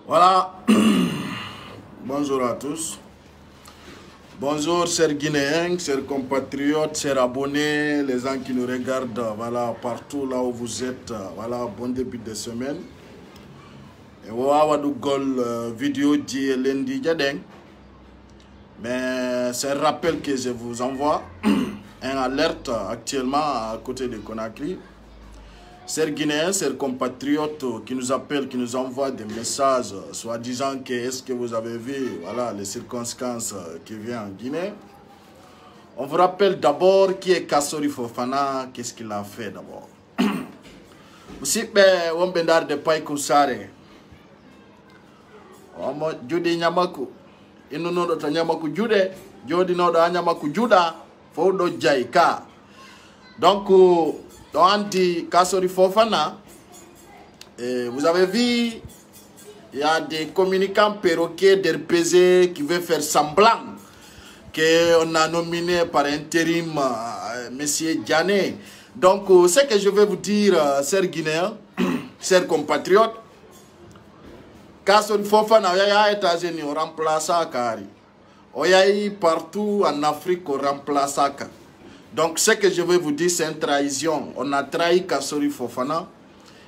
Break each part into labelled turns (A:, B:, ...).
A: Voilà. Bonjour à tous. Bonjour chers Guinéens, chers compatriotes, chers abonnés, les gens qui nous regardent, voilà, partout là où vous êtes. Voilà, bon début de semaine. Et voilà, vidéo de lundi, mais c'est un rappel que je vous envoie. Un alerte actuellement à côté de Conakry. Chers Guinéens, chers compatriotes qui nous appellent, qui nous envoient des messages, soi-disant que est-ce que vous avez vu, voilà, les circonstances qui viennent en Guinée. On vous rappelle d'abord qui est Kassori Fofana, qu'est-ce qu'il a fait d'abord. Aussi, on bendar de Païkou Sare. On Jude Nyamaku. Inu no do Nyamaku Jude, Jodi no do Nyamaku Juda, Fodo Jaika. Donc, on dit Kassori Fofana, vous avez vu, il y a des communicants perroquets d'RPZ qui veulent faire semblant qu'on a nominé par intérim M. Diané. Donc, ce que je vais vous dire, chers Guinéens, chers compatriotes, Kassori Fofana, il y a aux États-Unis, on remplace Kari. Il y a partout en Afrique, on remplace Kari. Donc, ce que je vais vous dire, c'est une trahison. On a trahi Kassori Fofana.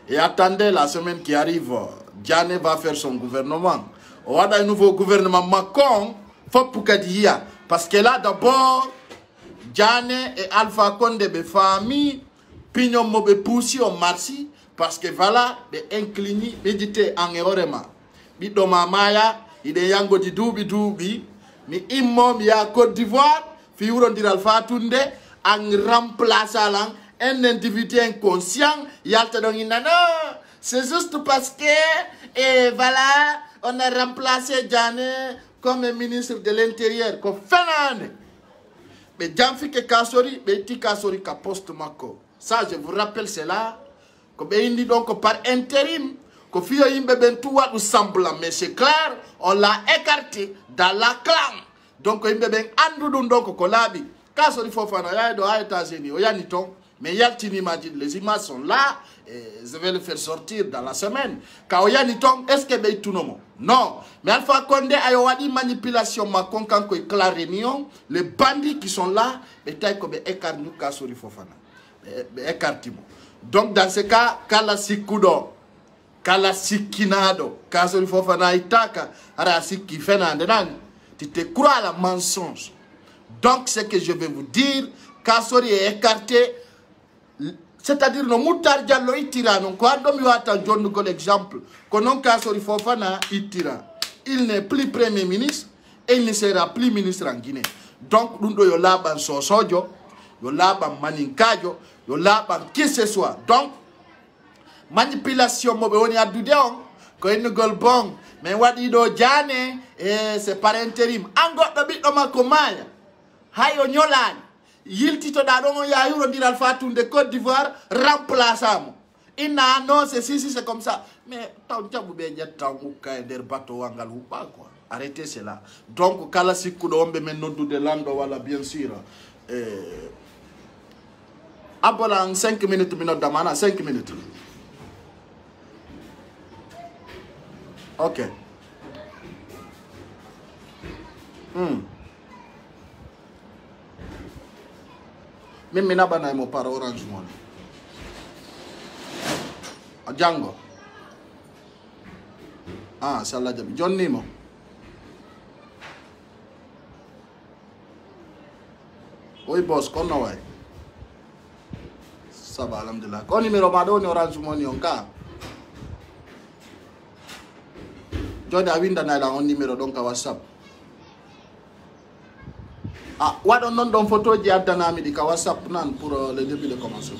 A: Et attendez, la semaine qui arrive, Diané va faire son gouvernement. On va dans un nouveau gouvernement Macron, faut pour Kadia. Parce que là, d'abord, Diané et Alpha Condé, be famille, Pignon Mobe Poussi, on marchi. Parce que voilà, des inclini, méditer en errorement. Bidoma Maya, il est yango di doubi, mais immom ya Côte d'Ivoire, Fiuron dir Alpha Tunde, en remplaçant un individu inconscient, c'est juste parce que, et voilà, on a remplacé Diané comme ministre de l'Intérieur. Mais Djamfike Kassori, Beti Kassori ka poste mako. Ça, je vous rappelle cela. Que donc par intérim, que Fio Imbe Bentoua nous semble, mais c'est clair, on l'a écarté dans la clan. Donc, Imbe Ben Andou donc Kolabi. Kassori Fofana, il y a aux États-Unis, il y a Niton, mais il y a les images sont là, et je vais le faire sortir dans la semaine. Quand il y a Niton, est-ce que c'est tout le monde? Non. Mais Alpha Condé a eu une manipulation, quand il y a la réunion, les bandits qui sont là, ils ont écarté Kassori Fofana. Donc, dans ce cas, Kala Sikudo, Kala Sikinado, Kassori Fofana Itaka, Arasiki Fernandenan, tu te crois à la mensonge. Donc, ce que je vais vous dire, Kassori est écarté, c'est-à-dire, nos moutards diallo itira, non quoi, donc, il y a l'exemple, que non Kassori Fofana itira. Il n'est plus premier ministre et il ne sera plus ministre en Guinée. Donc, nous devons l'aban sosojo, nous l'aban maninkajo, nous l'aban qui ce soit. Donc, manipulation, on y a du déon, quand il ne gueule bon, mais wadido Diané, c'est par intérim. Angot de bit ma komaya. Hayo Nyolan, Yiltito Dadon ya Euro dir Alpha de Côte d'Ivoire, remplaçable. Il n'a annoncé, si, c'est comme ça. Mais tant que vous avez des bateaux en galou, pas quoi. Arrêtez cela. Donc, Kalasikou d'Ombe, mais non de Lando, voilà, bien sûr. Abola en 5 minutes, d'amana, 5 minutes. Ok. Même si je n'ai pas Orange Money. Django. Ah, c'est là. John Nimo. Oui, boss, comment va? Ça va, alhamdulillah. Quand numéro Madone Orange Money, on a. John Awinda n'a pas un numéro donc à WhatsApp. Ah, what on donne photo de Adanami de WhatsApp pour le début de commencement.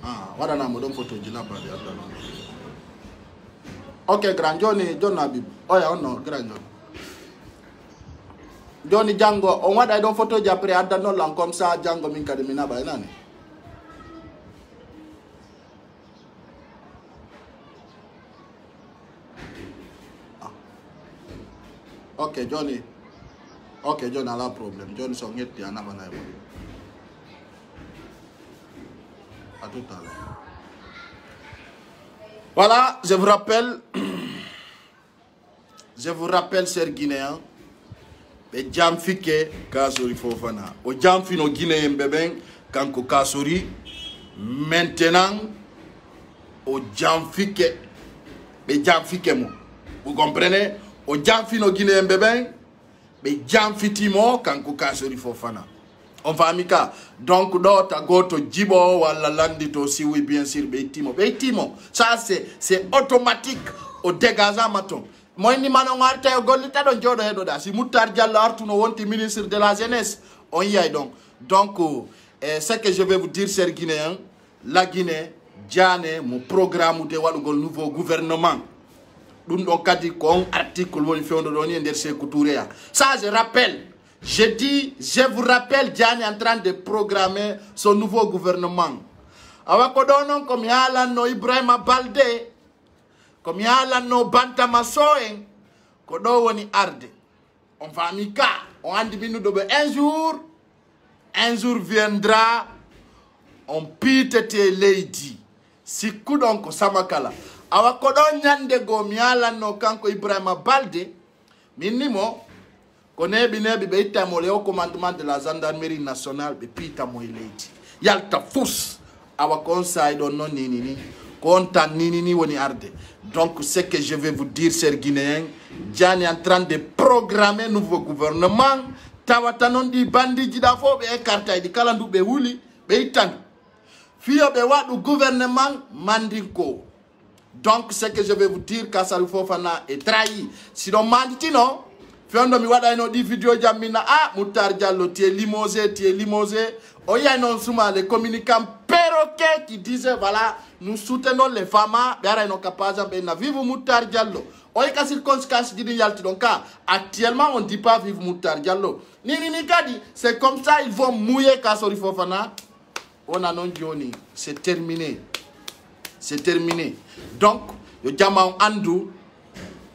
A: Ah, what on a mon photo de Adanami. Ok, grand Johnny, John Abib. Oh, yeah, non, grand John. Johnny Django, on va donner photo de après Adanami comme ça, Django Minka de Minaba. Ok, Johnny. Ok, John a la problème. John sont nés en avant. À tout à l'heure. Voilà, je vous rappelle, chers Guinéens, et Jamfike Kasori Fofana. Au Jamfino Guinéen Bébé, Kanko Kasori, maintenant, au Jamfike, et Jamfike mo. Vous comprenez? Au Jamfino Guinéen Bébé, mais Jamfitimo, Kanko Kasori Fofana. On va amika. Donc, d'autres, goto, Djibo, wala landito, si oui, bien sûr, Beitimo. Beitimo, ça c'est automatique au dégazant maton. Moi, ni manon arte golita don jodo hedoda. Si Moutar Diallo Artuno wonti ministre de la jeunesse, on y est donc. Donc, ce que je vais vous dire, chers Guinéens, la Guinée, Diane, mon programme de le nouveau gouvernement. Nous avons dit qu'on article, ça, je rappelle. Je dis, je vous rappelle, Diane est en train de programmer son nouveau gouvernement. Awakodonon comme yala no Ibrahima Balde, comme yala no Banta Masoen, kodo woni arde. On va amika, on a dit un jour viendra, on pitete lady. Si kudon ko samakala. Awakodon nyande go myala no kanko Ibrahima Balde, minimo. Kone binebi be itamole au commandement de la gendarmerie nationale be pita mo eleti yalta fous awa conseil don non nini konta nini woni arde. Donc ce que je vais vous dire, chers Guinéens, Diane est en train de programmer nouveau gouvernement. Tawatanon di bandi jidafo be écarta di kalandu be wuli be itan fio be wadu gouvernement mandinko. Donc ce que je vais vous dire, Kassaly Fofana est trahi. Sinon manditino Fiondo mi wada ino di video jamina Moutar Diallo tie limosé. Oya non souma les communicants perroquets qui disaient voilà, nous soutenons les femmes, bera ino capable ben vive Moutar Diallo. Oya ka circonstance di yalti donc actuellement on dit pas vive Moutar Diallo. Ni kadi, c'est comme ça ils vont mouiller Kassaly Fofana. On a non Johnny, c'est terminé. C'est terminé. Donc, yo jama andu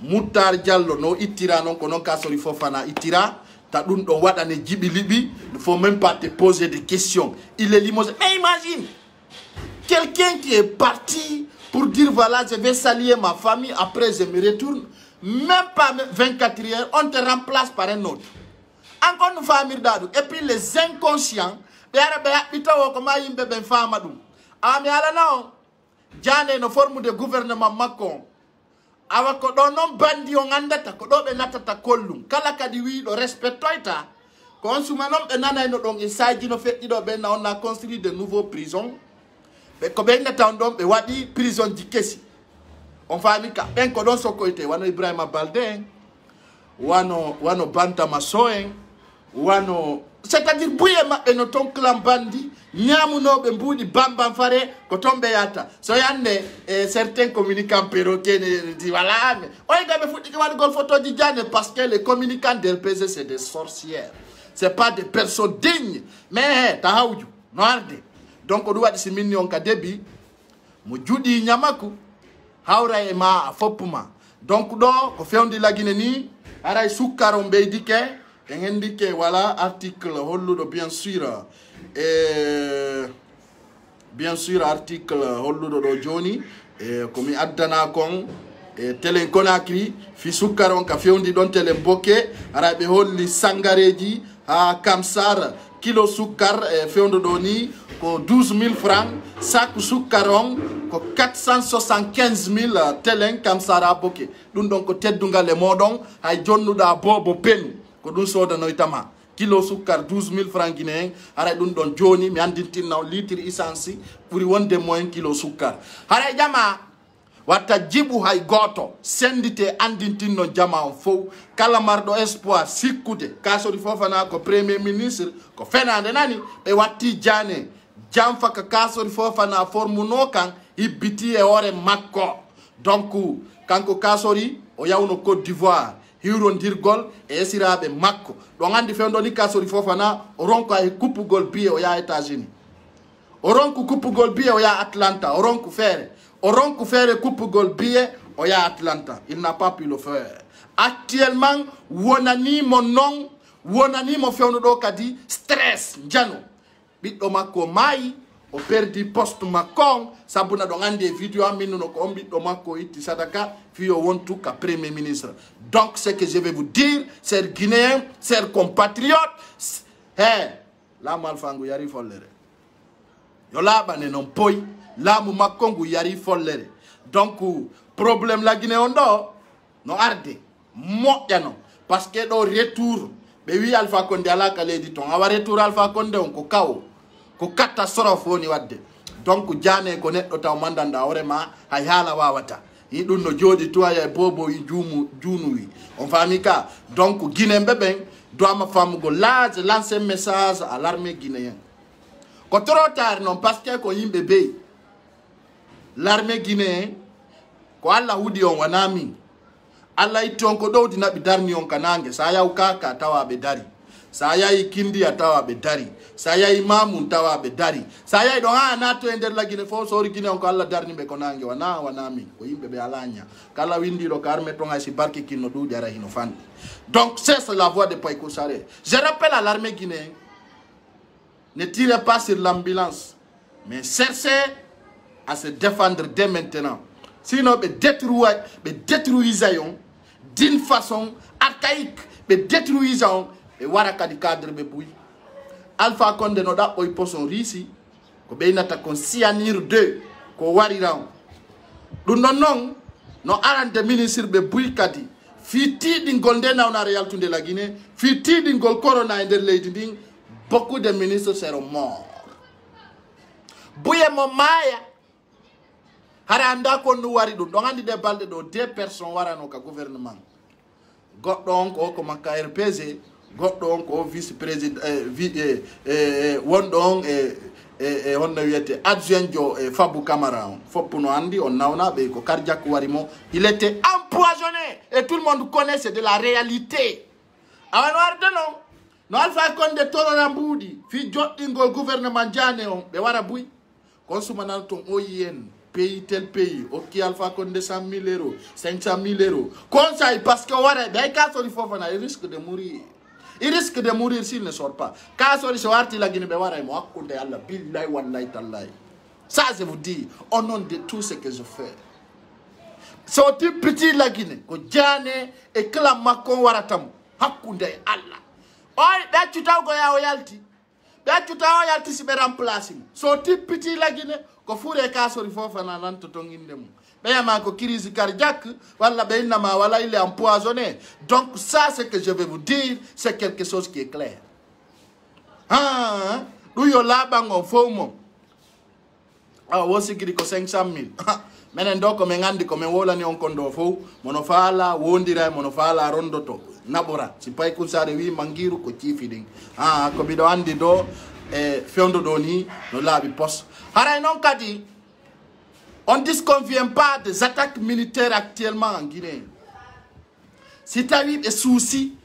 A: Moutar Diallo no itira non konon Kassaly Fofana itira ta dun do wadane jibi libi, il faut même pas te poser des questions. Il est limogé. Mais imagine quelqu'un qui est parti pour dire voilà, je vais saluer ma famille, après je me retourne, même pas 24 heures, on te remplace par un autre. Encore une famille d'adou. Et puis les inconscients, mais ala non, Diane no forme de gouvernement Macron. Awako non bandi on andata ko do be natata kollum kala kadi wi do respectoita ko on suma non be nana no don isaji no feddi do be na on a construit de nouveaux prisons be ko be ngata on don be wadi prison di kesi on fami ka ben ko don sokoite wano Ibrahima Balde wano Banta Masoen wano c'est-à-dire bouyema e no ton clan bandi nyamu no be mbudi bamba fare ko tombe yata so yande certains communicants perroquets dit voilà oy gabe futi wal gol photo di Diane parce que les communicants d'RPG c'est des sorcières, c'est pas des personnes dignes mais ta hawju no arde donc o wadi si minni on ka debi mo judi nyamaku hawra e ma fopuma donc do ko fewndi la Guinée ni aray sukkaro beydike indiqué voilà article holludo bien sûr article holludo do joni komi addana kon telen Conakry fi sukkaron ka fewndi don telen bokke arabe holli sangareji ha kamsar kilo sukkar fewndo do ni ko 12 000 francs sac sukkaron ko 475 000 telen kamsara bokke dun don ko teddungal e modon hay jonnuda bobo penu ko dun soda no itama kilo sukkar 12 000 francs guinéen ara dun don joni mi andintin naw litre essence pour wonde moyen kilo sukkar hara jama watta jibu hay goto sendite andintin no jama on fo kala mardo espoir sikkude Kassaly Fofana ko premier ministre ko fenande nani be watti Diane jamfa ka Kassaly Fofana formuno kan ibiti e ore makko donc kanko Kassaly o yawno Côte d'Ivoire hirondirgol e esirabe makko do andi fendo ni Kassaly Fofana o ronko ay kupugol biye o ya États-Unis o ronko kupugol biye o ya Atlanta o ronko fere kupugol biye o ya Atlanta. Il n'a pas pu le faire. Actuellement wonani mo fewno do kadi stress jano biddo makko mai o perdi poste makon sabuna do ngande video aminu no ko ombi do makko itti sadaka fi o wontu ka premier ministre. Donc ce que je vais vous dire, chers Guinéens, chers compatriotes, la malfangu yari follere. Yo la bane non poi la mu makongu yari follere. Donc problème la Guinée ondo no arde mo yano parce que do retour be wi Alpha Condé ala ka ledi ton awa retour Alpha Condé on ko kawo ko catastrophe woni wadde. Donc jane ko neddo taw mandanda horema hay hala wawata yi dun no jodi to ay bobo yi junu wi on fami ka. Donc Guinée beben doit ma femme go lancer un message à l'armée guinéenne ko trop tard non parce que ko yimbe be l'armée guinéenne ko alla hudi on wanami alla iton ko dowdi nabi darni on kanange sa ya ukaka tawa be dari sa ya ikindi tawa be dari sa ya imamu tawa be dari sa ya do ha nato ender la Guinée fo so Guinée on ko alla darni be konange wanami ko yimbe be alanya kala windi do karme to ngasi barki kinno du dara hino fandi. Donc c'est la voix de Païko Saré. Je rappelle à l'armée guinéenne, ne tirez pas sur l'ambulance, mais cherchez à se défendre dès maintenant. Sinon, détruisons d'une façon archaïque, détruisons et waraka di cadre beboui. Alpha Condé no da oy poson risi, ko beynata kon cyanure 2 ko wariran. Dun non no arande ministre beboui kadi. Fiti d'ingol ndena on a réalité de la Guinée, fiti d'ingol corona et de l'Aiding, beaucoup de ministres seront morts. Bouye momaya, haranda kon nou wari do andi de balde do 2 personnes warano ka gouvernement. Goddo on ko ko makka RPG, goddo on ko vice-président wondo on on wiyete adjoint Fabou Camara foppuno andi on nawna be ko cardiaque warimo, il était empoisonné et tout le monde connaît, c'est de la réalité. Awa warde no Alpha Condé toro rambudi fi joddingol gouvernement jane on be wara buy consumanal ton OIN pays tel pays ok Alpha Condé 100 000 euros 500 000 euros conseil parce que wara be ka sori fofana il risque de mourir. Il risque de mourir s'il ne sort pas. Quand il sort, il a gagné Allah. Billahi wallahi tallahi. Ça, je vous dis, au nom de tout ce que je fais. Sorti petit la Guinée, que Djane et que la Macon waratam. Hakunde Allah. Oi, ben tu t'as goya oyalti. Ben tu t'as oyalti si be remplacer. Sorti petit la Guinée, que fourre kaso il faut faire nan totongindem. Ben ko crise cardiaque, voilà ben nama voilà il est empoisonné. Donc ça c'est que je vais vous dire, c'est quelque chose qui est clair. Ah, nous yo la bango fomo. Ah, wosi kiri ko 500 000. Menen doko mengandi ko wola ni on kondo fo, monofala wondira monofala rondoto. Nabora, si pay ko sare wi mangiru ko tifiding. Ah, ko bido andi do fiondo doni no labi pos. Haray non kadi on ne disconvient pas des attaques militaires actuellement en Guinée. Si tu as eu des soucis,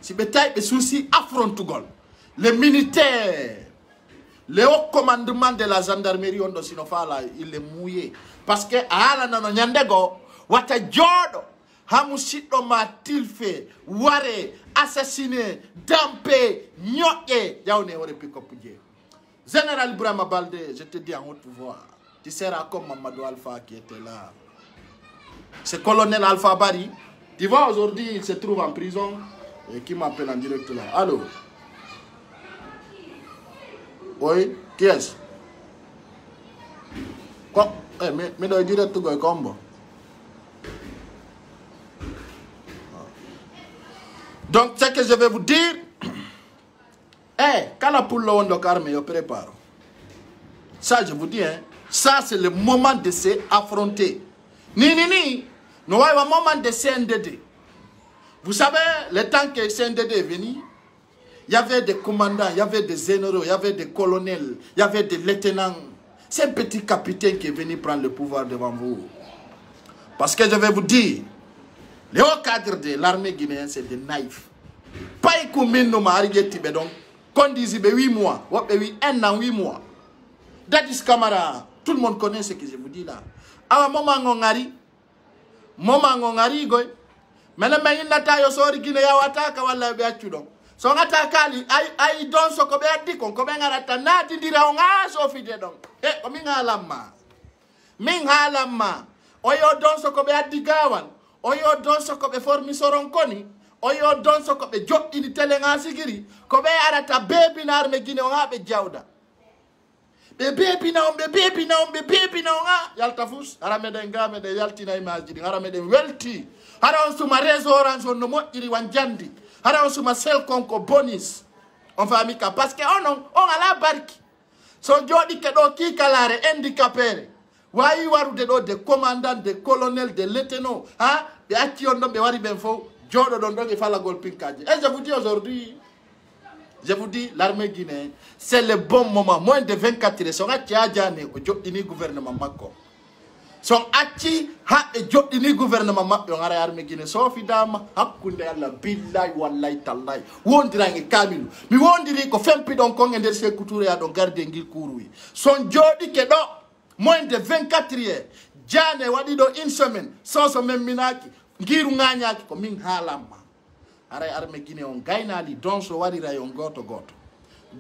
A: si tu as eu des soucis, affronte Gol. Les militaires, le haut commandement de la gendarmerie, on doit il est mouillé. Parce que, à la nyandego, wata jodo, hamushito matilfe, ware, assassiné, dampé, nyoke, yaone ore pikopuje. Général Brahma Baldé, je te dis en haute voix. Tu seras comme Mamadou Alpha qui était là. Ce colonel Alpha Bari, tu vois aujourd'hui, il se trouve en prison et qui m'appelle en direct là. Allô? Oui, qui est-ce? Quoi? Mais dans le direct, tu as combo. Donc, ce que je vais vous dire, quand la poule on carme, je prépare. Ça, je vous dis, hein. Ça, c'est le moment de se affronter. Nous avons un moment de CNDD. Vous savez, le temps que CNDD est venu, il y avait des commandants, il y avait des généraux, il y avait des colonels, il y avait des lieutenants. C'est un petit capitaine qui est venu prendre le pouvoir devant vous. Parce que je vais vous dire, les hauts cadres de l'armée guinéenne, c'est des naïfs. Pas y combien nous m'arrivent donc, qu'on disait 8 mois, 1 an, 8 mois. Dadis Camara, tout le monde connaît ce que je vous dis là. Awa moment ngongari goy. Mais le mayin nata yo sori Guinée ya wataka wala be achudo. So ngata kali ay don so ko be addi kon ko be ngarata nadi dira nga so fide don ko mi ngalamma oyo don so ko be addi gawan oyo don so ko be formi soron koni oyo don so ko be joddi ni tele nga sigiri ko be arata bebi na arme gine nga be jawda be bebi na nga yalta fus arame de ngame de yalti na image di arame de welti ara on suma rezo orange no mo iri wanjandi ara on suma sel konko bonus on fa amika parce que on ala barki so jodi ke do ki kalare handicapé wayi warude do de commandant de colonel de lieutenant ha be acci on do be wari ben fo jodo don do fala gol pinkaje et je vous dis aujourd'hui je vous dis l'armée guinéenne c'est le bon moment moins de 24 heures so ngati ajane o jodini gouvernement makko son acci ha e jodini gouvernement mabbe on ara armée guinéenne so fidama hakkunde Allah billahi wallahi tallahi wondirangi kamilu mi wondiri ko fempi don ko ngender se couture ya don garde ngil kuruwi son jodi ke do moins de 24 heures jane wadi do une semaine sans so même minaki ngiru nganyaki ko min halama ara armée guinéenne on gaynali don so wadi rayon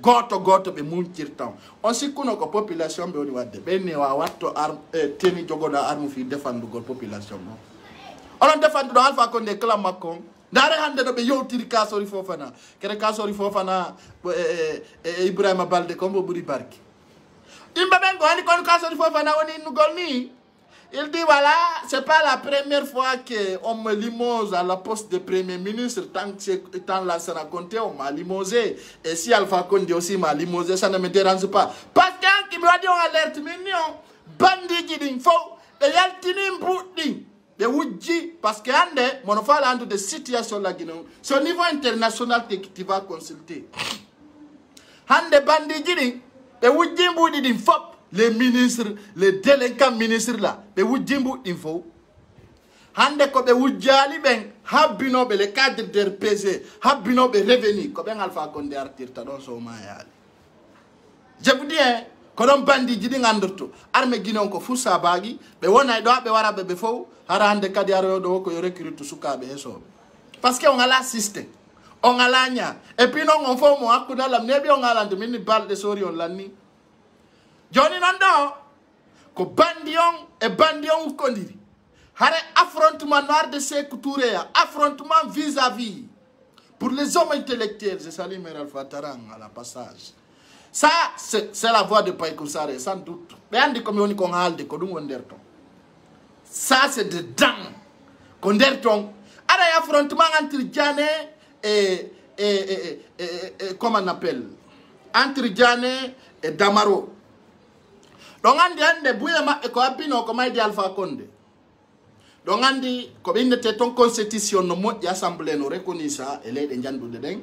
A: goto be muntirtan on sikuno ko population be woni wadde be ne wa watto teni jogoda armu fi defendu gol population no on defendu do Alpha Condé kala makko ndare hande do be yowtiri kasori fofana kere kasori fofana Ibrahima Balde ko mo buri barki imbe ben ko ani kon kasori fofana woni nugol ni. Il dit voilà, c'est pas la première fois qu'on me limose à la poste de premier ministre. Tant là, ça raconté, on m'a limosé. Et si Alpha Condé aussi m'a limosé, ça ne me dérange pas. Parce qu'un qui me dit on alerte mignon, bandit qui dit faux, et yaltini mbouti, de wudji, parce que ande, mon enfant là, de situation là, c'est au niveau international que tu vas consulter. Ande bandit qui dit, de wudji mbouti dit faux. Les ministres, les délinquants ministres là, be wujimbu info. Hande ko be wujali ben, habino be le cadre de RPC, habino be revenu, ko ben Alpha Condé artirta don so mayali. Je vous dis, kolon bandi jidi ngandorto, arme Guinée ko fusa bagi, be wona do be wara be fo, hara hande kadi aro do ko recrute suka be so. Parce que on a l'assisté, on a l'agna, et puis non on faut mo akuna la nebi on a la de mini balle de sori on lani. Johnny Nando, ko bandion kondiri. Hare affrontement noir de ces couturiers, affrontement vis-à-vis. Pour les hommes intellectuels, je salue Mère Alpha Tarang à la passage. Ça, c'est la voix de Païkoussare, sans doute. Mais on dit comme on dit qu'on a de Kodung Wonderton. Ça, c'est de dang. Konderton. Hare affrontement entre Djane et comment on appelle? Entre Djane et Damaro. Donc andi ande buyema e ko abino ko maydi Alpha Condé. Donc andi ko binde ton constitution no mo assemblée no reconnaissa e leyde jandude den.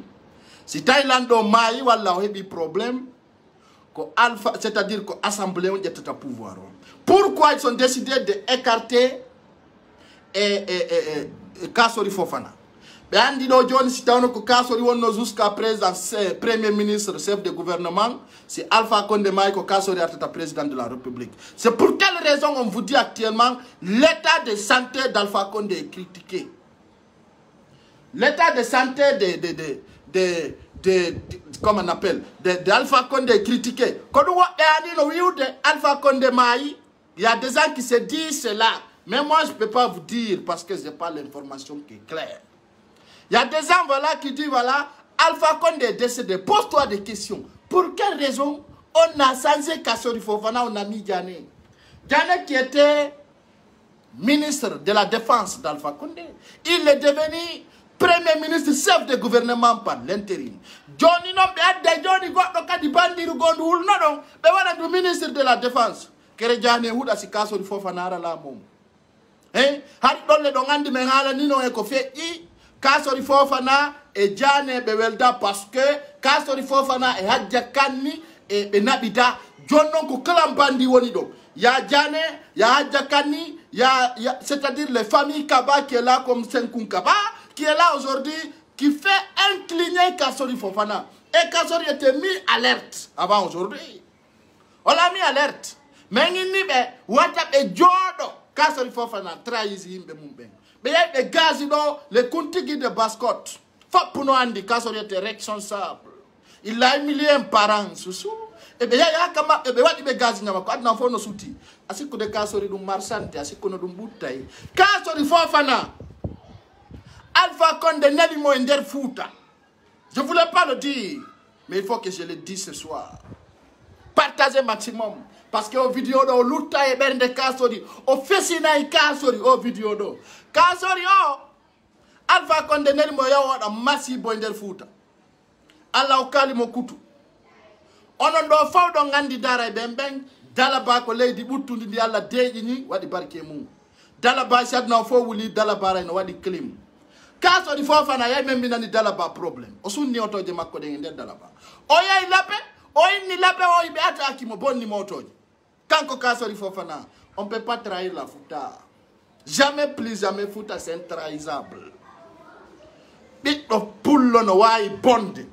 A: Si Thailand do mayi walla o hebi problème ko Alpha, c'est-à-dire ko assemblée on jettata pouvoir. Pourquoi ils ont décidé de écarter Kasori Fofana? Be andi do joni si tawno ko Kasori wonno jusqu'à présent premier ministre, chef de gouvernement, c'est Alpha Condé mayi ko Kasori artata président de la République. C'est pour quelle raison on vous dit actuellement l'état de santé d'Alpha Condé est critiqué. L'état de santé comment on appelle d'Alpha Condé est critiqué. Quand on voit Alpha Condé mayi, il y a des gens qui se disent cela, mais moi je ne peux pas vous dire parce que je n'ai pas l'information qui est claire. Il y a des gens voilà, qui disent voilà, Alpha Condé est décédé. Pose-toi des questions. Pour quelle raison on a changé Kasori Fofana, on a mis Djane? Djane qui était ministre de la Défense d'Alpha Condé. Il est devenu premier ministre, chef de gouvernement par l'intérim. Johnny non, Johnny Godokadi Bandiru Gondoul, non, mais voilà le ministre de la Défense. Kere Djane Houda si Kasori Fofana la mom. Hein? Haridole dongandi mengala nino eko fe i. Kasori Fofana et Djane Bewelda parce que Kasori Fofana et Hadjakani et Benabida Jonon ko kalambandi wonido. Ya Djane, ya Hadjakani, c'est-à-dire les familles Kaba qui est là comme Senkun Kaba, qui est là aujourd'hui, qui fait incliner Kasori Fofana. Et Kasori était mis alerte avant aujourd'hui. On l'a mis alerte. Mais il n'y a pas de jodo. Kasori Fofana trahit Zimbe Mumben. Mais il y a des gaz, les contigui de Bascotte. faut pour nous andi kasori était responsable il a humilié un parent sous et bien ya kama e be wadi be gaz nyama ko adna fo no suti asiko de kasori dum marsante asiko no dum butay kasori Fofana Alpha Condé neli mo ender Fouta. Je voulais pas le dire mais il faut que je le dise ce soir. Partagez maximum parce que au vidéo do luta e bende kasori o fesina e kasori o vidéo do kasori o Alpha Condé neli mo yawo da masi bo ender Fouta Allah o kali mo kutu onon do fawdo ngandi dara bemben dalaba ko leydi buttundi ndi Allah deeji ni wadi barke mum dalaba sadna fo wuli dalaba ray no wadi clim kaso di Fofana yay membi nani dalaba problème o sunni otoje makko de nder dalaba o yay lappe o inni lappe o ibe ataki mo bonni motoje kanko kaso di Fofana on peut pas trahir la Fouta jamais plus jamais Fouta c'est intrahissable bit of pullo no way bonde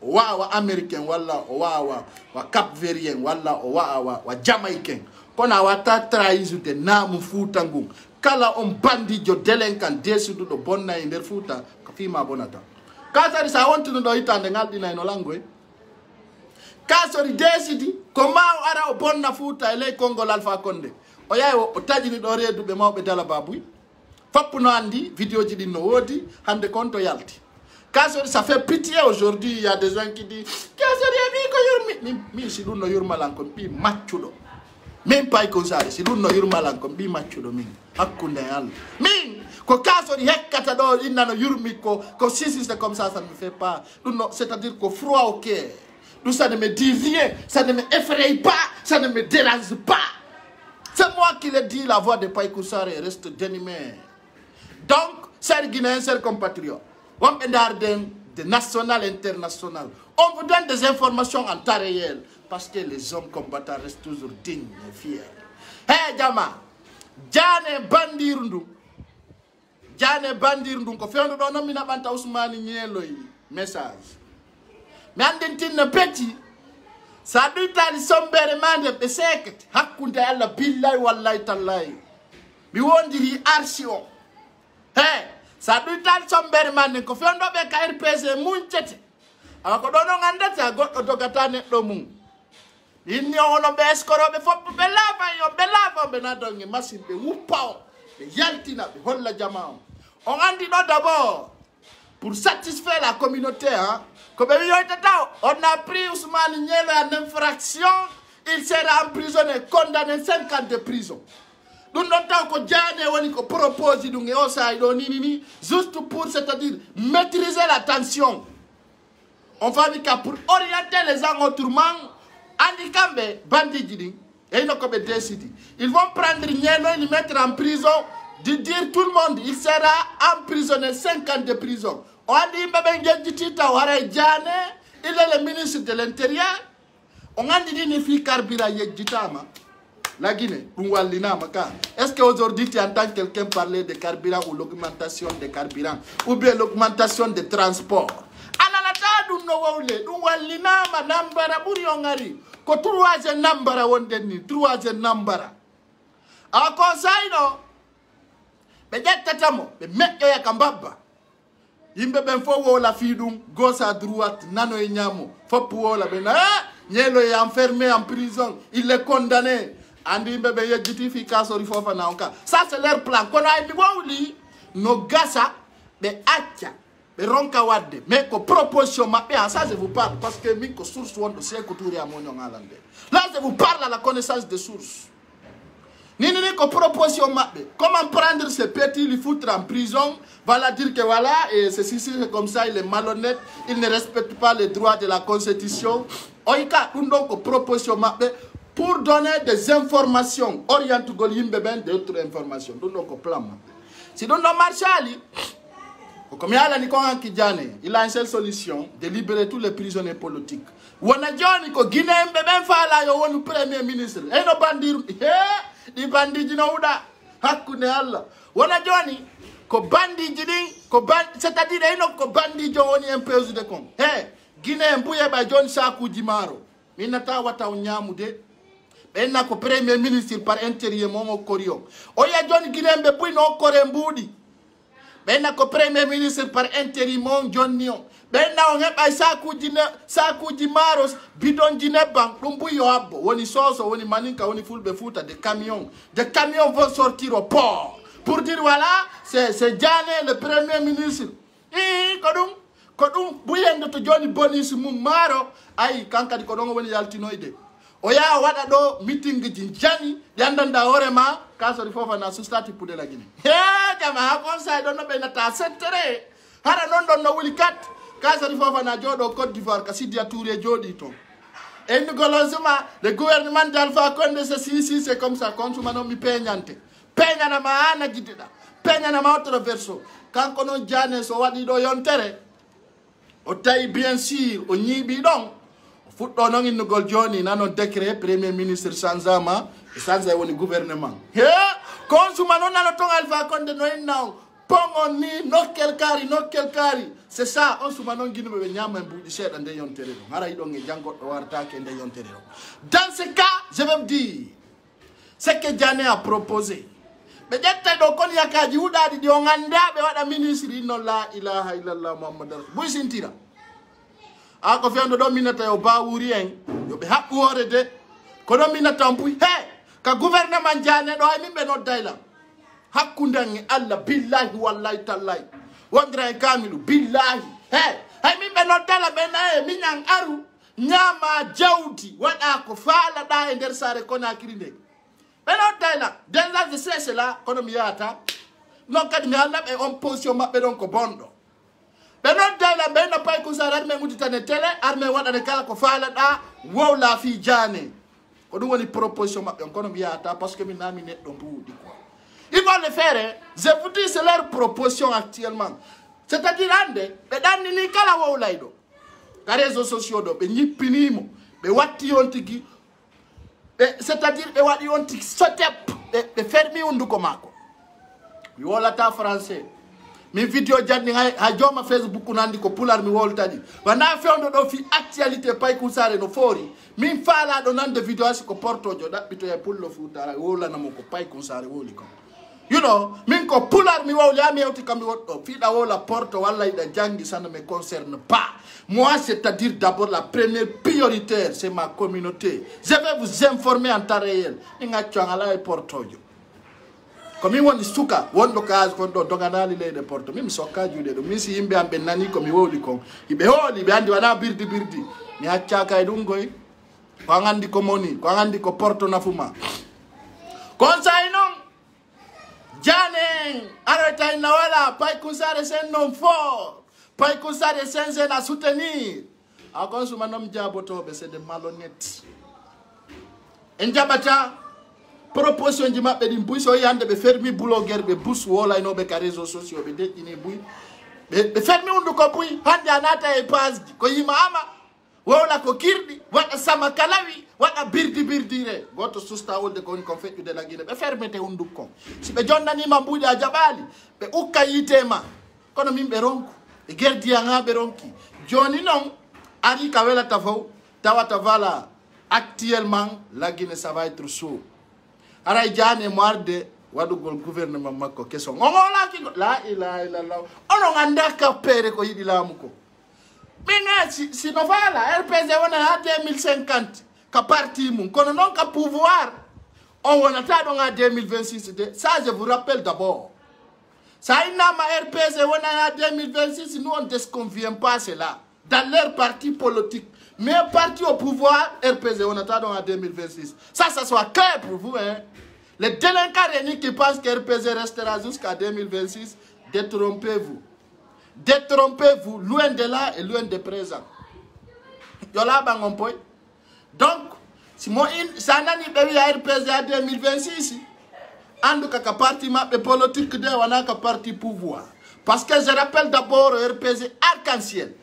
A: wa américain wala wa cap verien wala wa jamaïcain kona wata trahison de namu Fouta ngu kala on bandi jo delinquant desudu do bonna e nder Fouta ko fima bonata kasari sa wontuno do hitande ngaldina no langoy kasori desidi ko ma ara o bonna Fouta e ley Kongol Alpha Condé o yayi o tajini do redu be mawbe dala babuy fappuno andi vidéo ji din no wodi hande konto yalti kasori ça fait pitié aujourd'hui il y a des gens qui disent kasori mi ko yurmi mi si dun no yurmalanko bi maccudo même pas comme ça si dun no yurmalanko bi maccudo min hakkunde Allah min ko kasori hekkata do inna no yurmi ko si c'est comme ça ne me fait pas c'est-à-dire que froid au cœur tout ça ne me dit rien ça ne me effraie pas ça ne me dérange pas c'est moi qui le dis la voix de Païkou Sarr reste d'animé donc c'est Guinéen c'est compatriote de national international. On vous donne des informations en temps réel parce que les hommes combattants restent toujours dignes et fiers. Hey Jama, Jane Bandirundu, ko fiondo do no mina banta Ousmane Nielo message. Mais andentine petit, ça dit tali sombere mande be seket hakkunde Allah billahi wallahi tallahi. Mi wondiri arsio. Hey sa du tal sombere man ko fiondo be ka RPC munchete ako do no ngandata goddo dogata neddo mum inni ono be skoro be fop be lava be na dongi machine be wupao be yaltina be holla jamaa on andi do d'abord pour satisfaire la communauté hein ko be on a pris Ousmane Nielo en infraction il sera emprisonné condamné 5 ans de prison. Nous n'entendons que Diane woni ko propose dunge osay do ni juste pour c'est-à-dire maîtriser la tension. On va dire pour orienter les gens autrement andikambe bandi jidi et no ko be décide. Ils vont prendre Nielo et le mettre en prison de dire tout le monde il sera emprisonné 5 ans de prison. On dit mbebe ngejitita wara Diane il est le ministre de l'Intérieur. On a dit ni fi carbira yejitama. La Guinée, est-ce qu'aujourd'hui tu entends quelqu'un parler de carburant ou l'augmentation des carburants ou bien l'augmentation des transports? Gauche à droite, nano et nyamo. Nielo est enfermé en prison, il est condamné. Andi bebe yejiti fi kasori Fofana onka. Ça c'est leur plan. Kono ay mi wawli no gasa be acha be ronka wadde mais ko proposition mabbe ça je vous parle parce que mi ko source wondo c'est ko touri amonyo ngalande. Là je vous parle à la connaissance des sources. Ni ko proposition mabbe. Comment prendre ce petit lui foutre en prison, voilà dire que voilà et ceci c'est comme ça il est malhonnête, il ne respecte pas les droits de la constitution. Oika undo ko proposition mabbe pour donner des informations, oriente Golimbe d'autres informations. Donc, plan. Si nous avons marché, il a une seule solution de libérer tous les prisonniers politiques. On a dit que Guinée est le premier ministre. Et nos bandits, les bandits qui n'ont pas de Allah. On a dit que bandits, c'est-à-dire que bandits ont un peu de compte. Guinée est un peu de Sakou Dimaro. Il n'a pas de ben na ko premier ministre par intérieur momo korio o ya John Guinembe puy no korembudi be benna ko premier ministre par intérim on jonnion benna on heɓay sakuji maros bidonji nebban ɗum buyo habbo woni soso woni maninka woni fulɓe fuuta des camions vont sortir au port pour dire voilà c'est Diané le premier ministre ko ɗum buyende to joni bonus mum maaro ayi kankadi ko ɗon woni yaltinoyde o yaa waɗa ɗo meeting ji jani ɗi andanda hoorema kasori Fofana sustati puɗe la Guinée he jama ha conseil ɗon no ɓe nata settere hara non ɗon no wuli kat kasori Fofana jooɗo Côte d'Ivoire ka Sidya Touré jooɗi toon et nous golosema le gouvernement d'Alpha Condé c'est comme ça consuma noon mi peñante peñanama ha na jiɗiɗa peñanama otto verso kanko noon Diané so waɗi ɗo yontere o tawi bien sûr o ñiiɓi ɗon fuɗɗo noon innugol joni nano décret premier ministre changement change woni gouvernement he consuma noon nano ton Alpha Condé no inna on pongon ni nokkel kaari c'est ça on suma noon guinuɓe ɓe ñama e mbuuɗi seeɗa nde yontere ɗo haray ɗon e janggoɗɗo wartake nde yontere ɗo dans ce cas je vais me dire ce que Diané a proposé ɓe ƴettay ɗo kon yakaji huɗaɗi ɗi o gandaɓe waɗa ministre inno la ilaha illallah Muhammad rasul buy sintira a ko fewndo ɗo minata yo bawuri en yoɓe haɓɓu hoore de kono minata on puy he ka gouvernement Diané ɗo hay min ɓe noddaylam hakkunden e Allah billahi wallahi tallahi wondira e kamilu billahi he hay min ɓe noddala ɓe naye miñan aru ñama jawdi waɗa ko faalaɗa e nder saare Conakry nde ɓe noddayla déjà je sais cela kono mi yahata non kadi mi hallaɓe on position maɓɓe ɗon ko bonɗo ɓe noddayla ɓe no pay ko sare armé uditane télé armé waɗane kala ko faalaɗa wowla fi Diané ko ɗum woni proposition maɓɓe on kono mi yahata par ce que mi nami neɗɗo mbuuɗi quoi ils vont le faire je vous dis c'est leur proposition actuellement c'est à dire hande ɓe ɗannini kala wowlayɗo ka réseaux sociaux ɗo ɓe ñippinimo ɓe watti on tigui c'est à dire ɓe waɗi on tigui sotep ɓe fermi hunduko mako mi wolata français min vidéo janni ha joma Facebook nandi ko pular mi woltani wana fewndo ɗo fi actualité pay kusare no foori min faalaɗo nande vidéo asi ko portojo ɗaɓɓito e pullo fuutara wolanamo ko pay kusare woli ko you know min ko pular mi wowli ha mi hewti kam mi woɗɗo fiiɗa wola porto walla yiɗa jangi ça ne me concerne pas moi c'est à dire d'abord la première prioritaire c'est ma communauté je vais vous informer en temps réel min accu an ala e portojo komi woni suka wonɗo kaas kon ɗo doganali leyɗe porto min mi sokka juuɗe ɗo min si yimɓe am ɓe nani komi wowli kon hiɓe hooli ɓe andi wona birdi mi haccaka e ɗum goy ko an andi ko moni ko an andi ko porto nafuma conseil noon Diané arrêta na wala pay kusare sen non fort pay kusare sen sen à soutenir a consuma nom jabotoɓe c'est des malhonnêtes en jaɓata proposition ji maɓɓe ɗin buy so yande ɓe fermi blogueur ɓe bus wolaynoɓe ka réseaux sociaux ɓe deƴƴini buy ɓe fermi hunduko buy hande a nata e page ji ko yima ama wowla ko kirɗi waɗa sama kalawi waɗa birdire goto susta wolde ko woni kon feƴƴude la Guinée ɓe fermete hunduk kon si ɓe jonnanima mbuuɗi a jaɓali ɓe ukka yitema kono min ɓe ronku ɓe gerdiyan ha ɓe ronki joni noon ari ka welata fof tawata voilà actuellement la Guinée ça va être chaud aray Diané mo arde waɗugol gouvernement makko question on olaki la ilaha illallah onon anda kappere ko yiɗi laamu ko min si no faala RPG wona ha 2050 ka parti mum kono non ka pouvoir on wonata ɗon ha 2026 de ça je vous rappelle d'abord ça innama RPG wona ha 2026 nous on desconvient pas cela dans leur parti politique mais parti au pouvoir RPG wonata ɗon ha 2026 ça soit clair pour vous hein. Les délinquants réunis qui pensent que RPG restera jusqu'à 2026 détrompez-vous. Détrompez-vous, loin de là et loin de présent. Yola bangonpoy. Donc, si moi ça n'a ni bewi à RPG à 2026, en tout cas parti ma politique de wana ka parti pouvoir. Parce que je rappelle d'abord RPG arc-en-ciel.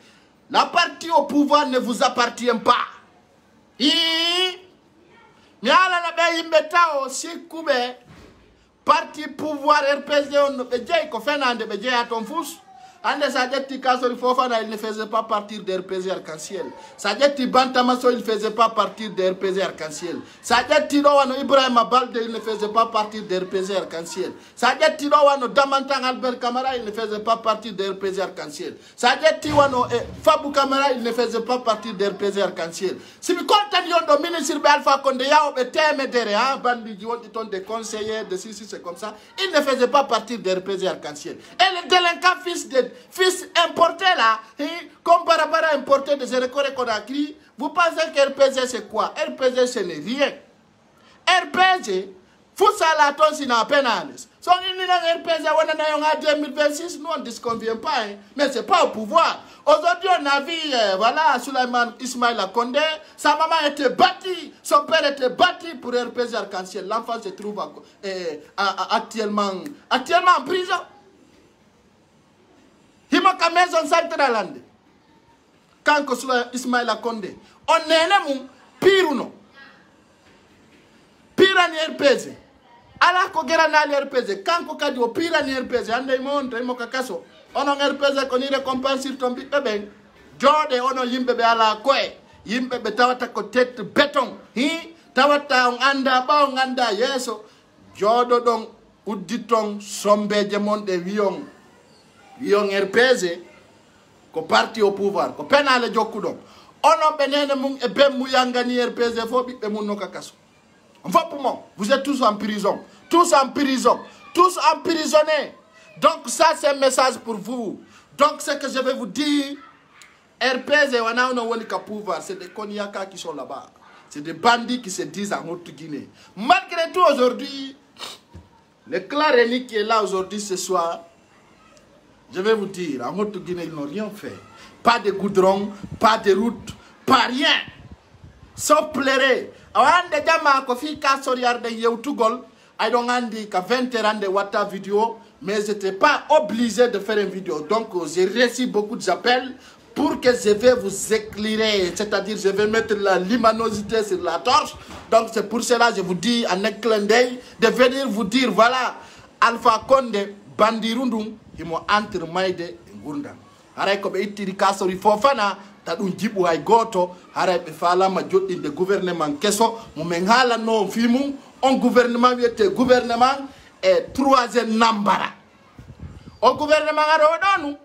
A: La partie au pouvoir ne vous appartient pas. Mi ala na be yimbe taw sikube parti pouvoir RPG on be jey ko fenande be jey aton fus Ande Sadjeti Kasori Fofana, il ne faisait pas partir des RPG Arc-en-Ciel. Sadjeti Bantamaso, il ne faisait pas partir des RPG Arc-en-Ciel. Sadjeti Rowano Ibrahim Balde, il ne faisait pas partir des RPG Arc-en-Ciel. Sadjeti Rowano Damantang Albert Kamara, il ne faisait pas partir des RPG Arc-en-Ciel. Sadjeti Wano Fabou Kamara, il ne faisait pas partir des RPG Arc-en-Ciel. Si vous comptez le ministre Alpha Condé, Bandi des conseillers, de ceci, c'est comme ça, il ne faisait pas partir des RPG Arc-en-Ciel. Et le délinquant fils importé là, comme Barabara importé de Zérekoré Conakry, vous pensez que RPG c'est quoi? RPG ce n'est rien. RPG, Foussalaton sina pénales. Son RPG en 2026, nous on ne disconvient pas, hein, mais c'est pas au pouvoir. Aujourd'hui on a vu, voilà, Souleymane Ismaïla Condé, sa maman était battue, son père était battu pour RPG Arc-en-Ciel. L'enfant se trouve actuellement en prison. Il m'a qu'à maison centrale. Quand Ismaïla Condé, on est là, pire ou non? Pire en RPG. Alors qu'on a un RPG, quand on a dit pire en RPG, on a montré, on a un RPG qu'on y récompense sur ton bébé. Jode, on a un bébé à la quoi? Un bébé tawata ko tête béton. Tawata on anda yeso. Jode donc, ou dit-on, sombe de monde vion. Vion RPG, ko parti au pouvoir, ko penale jokudon. On a benene mung et ben mouyangani RPG, faut bipe moun no kakaso. Vous êtes tous en prison. Tous en prison. Tous emprisonnés. Donc ça c'est un message pour vous. Donc ce que je vais vous dire, RPG, c'est des Konyaka qui sont là-bas. C'est des bandits qui se disent en Haute-Guinée. Malgré tout aujourd'hui, le clan Réni qui est là aujourd'hui ce soir, je vais vous dire, en Haute-Guinée ils n'ont rien fait. Pas de goudron, pas de route, pas rien. Sauf pleurer. Ande jama ko fi ka soriarde yewtugol ay don andi ka 20 ans de wata vidéo, mais j'étais pas obligé de faire une vidéo. Donc j'ai reçu beaucoup d'appels pour que je vais vous éclairer, c'est-à-dire je vais mettre la luminosité sur la torche. Donc c'est pour cela je vous dis en un clin d'œil de venir vous dire voilà Alpha Condé bandirundum imo entre maide ngurda. Haray ko be ittiri ka sori Fofana tadun jibu hay goto haray be falama joddinde gouvernement kesso mo men hala no fimu on gouvernement wiete gouvernement et troisième nambara o gouvernement aro donu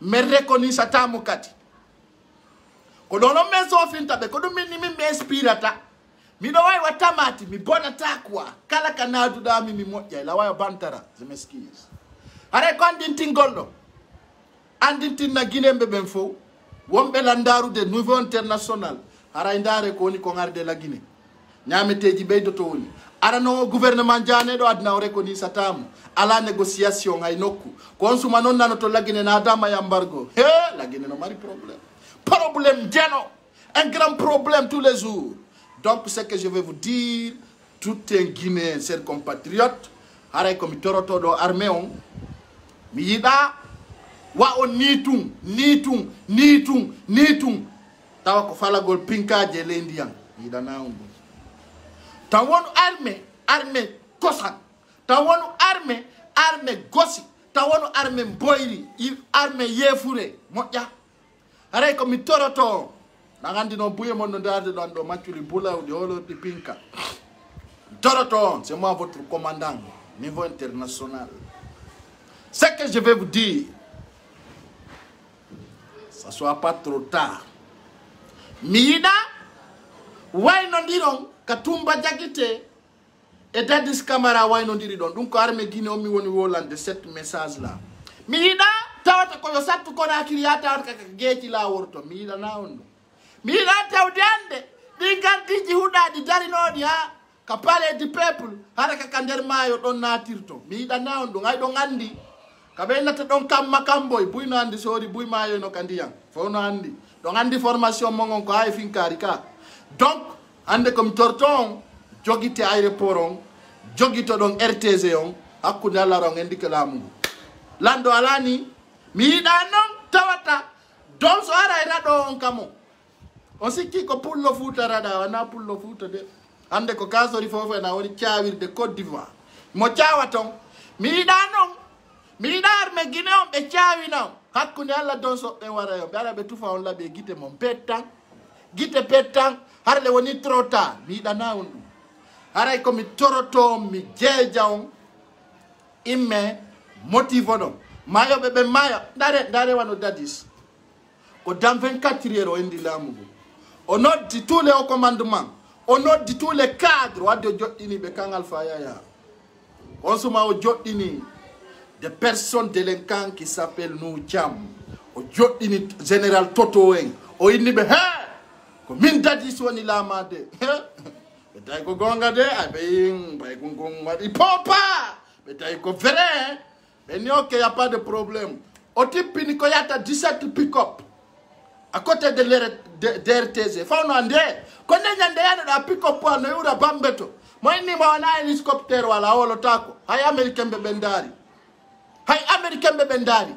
A: me reconi satamu kati ko dono meso finta be ko dum ni mi inspirata mi do way watamati mi bonata quoi kala kanadu da mi mojja la way bantara je m'excuse haray ko andintin goldo andintin na Guinée be fo wombe landaru de niveau international ara indare ko ni ko ngarde la Guinée nyameteji beydo to woni arano gouvernement jane do adna o rekoni satamu ala négociation ay nokku ko suma non nano to la Guinée na dama ya embargo la Guinée no mari problème jeno un grand problème tous les jours. Donc ce que je vais vous dire, tout un Guinéen chers compatriotes ara ko mi toroto do armée on mi yida wa on nitung tawa ko falagol pinkaje lendiyan yidana on tawon armée kosan tawon armée gosi tawon armée boyri armée yefure moƴƴa haray ko mi toroto nagandi no buye mon no darde don do maturi bulawde holo di pinka toroto c'est moi votre commandant niveau international. Ce que je vais vous dire, ça soit pas trop tard. Miida, why non diron katumba jagite et Dadis Camara why non diron. Donc armée Guinée mi woni wolande cette message là. Miida tawata ko yo sattu ko na kiriyata ka geeti la worto miida na on. Miida tawdande di ganti ji hudadi darinodi ha ka palais du peuple hara ka kander mayo don natirto miida na on do ngay do ngandi kabelata don kam makamboy buy no andi sori buy mayo no kandiyan fo no andi donc andi formation mongon ko ay finkari ka donc ande comme torton jogite aéroport on jogito don RTZ on hakkude Allah ron endi kalamu lando alani mi da non tawata don so ara rado on kamo on sikki ko pullo futa rada wana pullo futa de ande ko kasori fofo na woni ciawirde Côte d'Ivoire mo ciawaton mi da non mi dar me gine on be ciawi na hakkunde alla don so be wara yo be ala be tufa on labe gite mon pettan gite pettan harle woni trota mi dana on haray ko mi toroto mi jeja on imme motivono mayo be maya dare wano dadis ko dans 24 heures o indi lamugo on note tous les commandements on note tous les cadres wadde joddini be kangal fayaya on suma o joddini des personnes délinquants qui s'appellent nous Jam o joddini général Toto en o inni be he ko min dadis woni lamade be tay ko gonga de abe bay ko gong wadi popa be tay ko vrai be ni ok y a pas de problème o tipini ko yata 17 pick-up à côté de l'RTZ fawno ande ko ne nyande yana da pick-up no yura bambeto moy ni ma wana hélicoptère wala wolo tako hay américain be bendari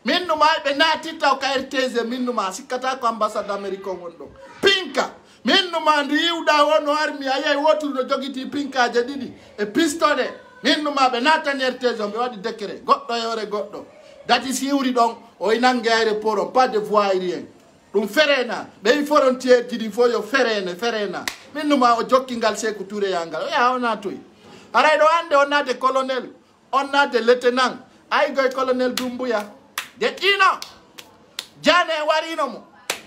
A: minnu ma be natita ko RTZ minnu ma sikata ko ambassade américain wondo pinka minnu ma ndiwda wono armi ayay wotul no jogiti pinka je didi e pistole minnu ma be natani RTZ be wadi décret goddo yore goddo dati siwri don o inange aéroport pas de voie aérienne dum ferena be frontière didi fo yo ferena minnu ma o jokkingal Sékou Touré yangal ya ona toy aray do ande on de colonel on de lieutenant ay goy colonel Dumbuya de ino jane warino mo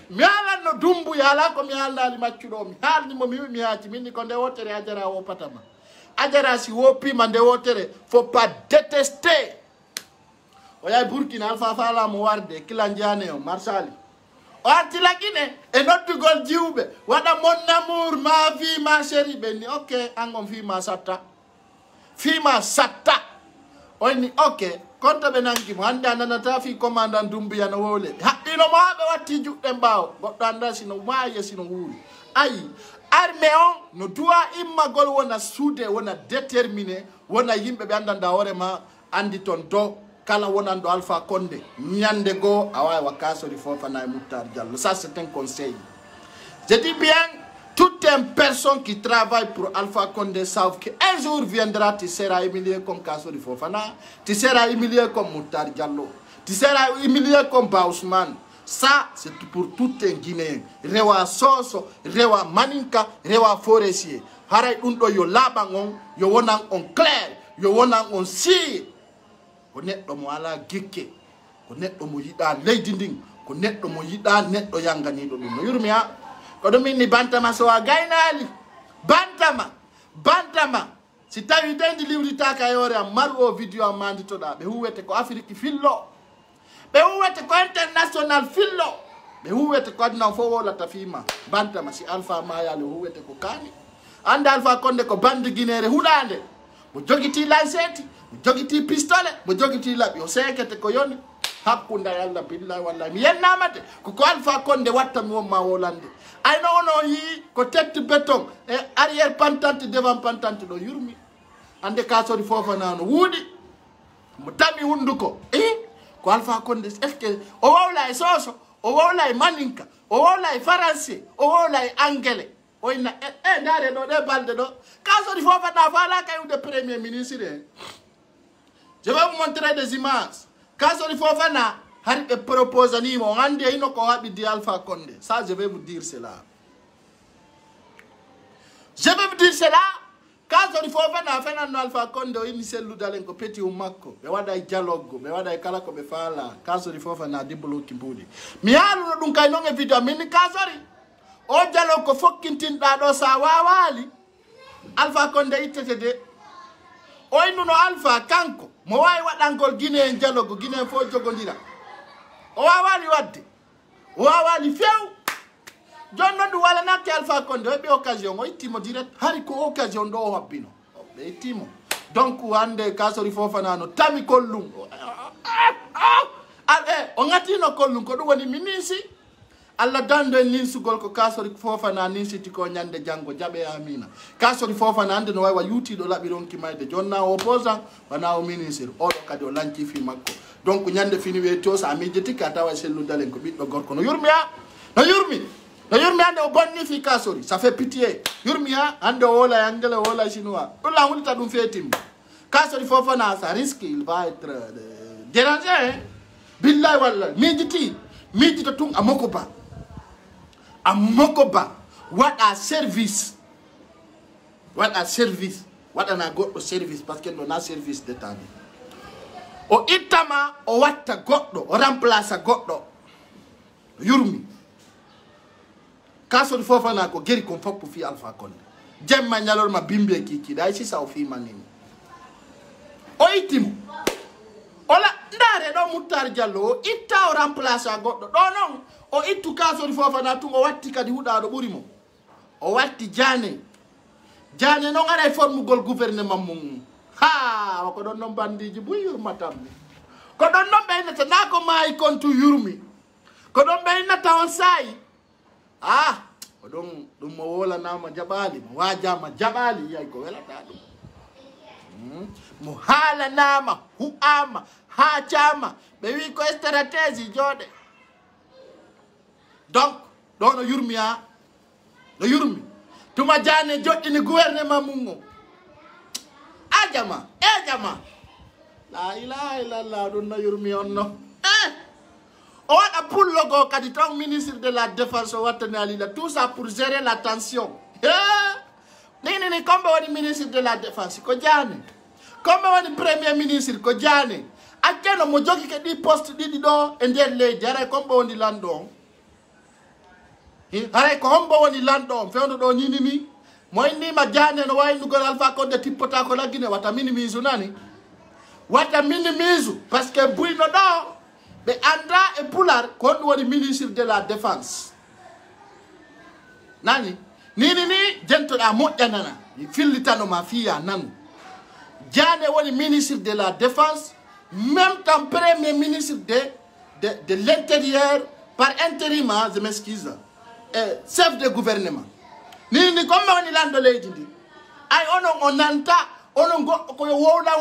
A: mi ala no Dumbuya la ko mi ala li maccudo mi halni mo mi haati minni ko nde wotere ajara wo patama ajara si wo pima nde wotere faut pas détester o yay Burkina Alpha Fala mo warde kilanjane o marsali o arti lagine e noddugol jiwbe wada mon amour ma vie ma chérie benni ok angon fi ma satta oni ok konta be nangi mo anda nanata fi commandant Dumbuya no wole haddino mo be watti judde mbaw goddo anda sino maaye sino wuri ayi armée on no doit immagol wona soudé wona déterminé wona yimbe be andanda hore ma andi ton do kala wonando Alpha Condé nyande go away wakasori Fofana e Moutar Diallo. Ça c'est un conseil. Je dis bien, toute une personne qui travaille pour Alpha Condé savent qu'un jour viendra, tu seras humilié comme Kassori Fofana, tu seras humilié comme Moutar Diallo, tu seras humilié comme Baousmane. Ça, c'est pour tout un Guinéen. Rewa Soso, Rewa Maninka, Rewa Forestier. Haray undo yo labangon, yo wonan on clair, yo wonan on si. Ko neddo mo ala gikke, ko neddo mo yida leydi ndin, ko neddo mo yida neddo yanganido dum no yurmi ha. Ko dum ni bantama so wa gaynali. Bantama. Si tawi dendi liwrita ka yore am maru o video am mandito da be huwete ko Afrique fillo. Be huwete ko international fillo. Be huwete ko adna fo wala tafima. Bantama si Alpha Maya le huwete ko kani. Anda Alpha Condé ko bande Guinéere hulande. Mo jogiti lanceti, mo jogiti pistole, mo jogiti labi o sekete ko yoni hakunda yalla billahi wallahi mi yennamate ko Alpha Condé watta mi won ma wolande ay no yi ko tête béton et arrière pentante devant pentante do yurmi ande Kassori Fofana no wudi mo tami hunduko ko Alpha Condé est-ce que o wawla e soso o wawla e maninka o wawla e français o wawla e anglais o ina ndare no de balde do Kassori Fofana fala kay de premier ministre. Je vais vous montrer des images. Kassori Fofana hari e propose ni mo ande ino ko habi di Alpha Condé. Ça je vais vous dire cela. Kassori Fofana fena no Alpha Condé o imi selu dalen ko peti umakko be wada dialogue be wada kala ko be fala Kassori Fofana di bloki mbudi mi halu dum kay no nge video min Kassori o dialogue ko fokkintinda do sa wawali Alpha Condé itete de o inuno Alpha kanko mo way wadangol Guinée dialogue Guinée fo jogondira o wawali wadde o wawali few jonno du wala nakki Alpha Condé be occasion o ittimo direct hari ko occasion do hobbino be ittimo donc wande Kassori Fofana no tami kollum o ngatino kollum ko dum woni minisi alla dando en ninsugol ko Kassori Fofana ninsiti ko nyande jango jabe amina Kassori Fofana ande no waywa yuti do labi ronki mayde jonna opposant wana o ministre o do kadi o lanci fi makko donc nyande fini weto sa mijeti ka tawa sellu dalen ko biddo gorko no yurmi ande o bonni fi Kassori ça fait pitié yurmi ande o wala angela wala chinois do la hulita dum fetim Kaso di Fofana, ça risque, il va être dérangé. Hein? Billahi wallah, midi to tung amokoba. What a service. What a service. What an agot service, parce que non a service de temps. O itama, o watta goddo, o remplace goddo. Yurmi. Kaso di Fofana ko geri kon foppu fi Alpha Condé. Jemma nyalor ma bimbe kiki, da ci sa o fi manini. O itim. Ola ndare do Moutar Diallo itta o remplace goddo. Do non o ittu Kaso di Fofana tu o watti kadi hudado burimo. O watti Jane non ara forme gol gouvernement mum. Ha ko don non bandiji bu yurmatam. Ko don non be nata na ko mai kontu yurmi. Ko don be nata on sai. Ah, ko don dum mo wola na ma jabali, mo waja ma jabali yai ko wela ta dum. Mo hala nama, huama, ha chama, be wi ko stratégie jode. Donc, don no yurmi ha. No yurmi. Tuma Jane joɗɗini gouvernement mum ajama la ilaha illallah ɗum no yurmi on no o waɗa pullogo kadi tan ministre de la défense o wattani alila tout ça pour gérer la tension ni komɓe woni ministre de la défense ko Jane komɓe woni premier ministre ko Jane acceno mo jogi ke ɗi poste ɗiɗi ɗo e nder leydi haray komɓe woni lanɗo on haray ko hombo woni lanɗo on fewndo ɗo ñini ni mo innima Jane no wawi ndugol Alpha Condé tippota ko laggine wata minimise nani wata minimise parce que buyno ɗo ɓe anda e pular ko honɗum woni ministre de la défense nani ni jentoɗa moƴƴanana fillitanoma fiya nanu Jane woni ministre de la défense même temps premier ministre de l'intérieur par intérim, je m'excuse, chef de gouvernement. Ni comme on lando leydi ndi ay on nanta on ko wowla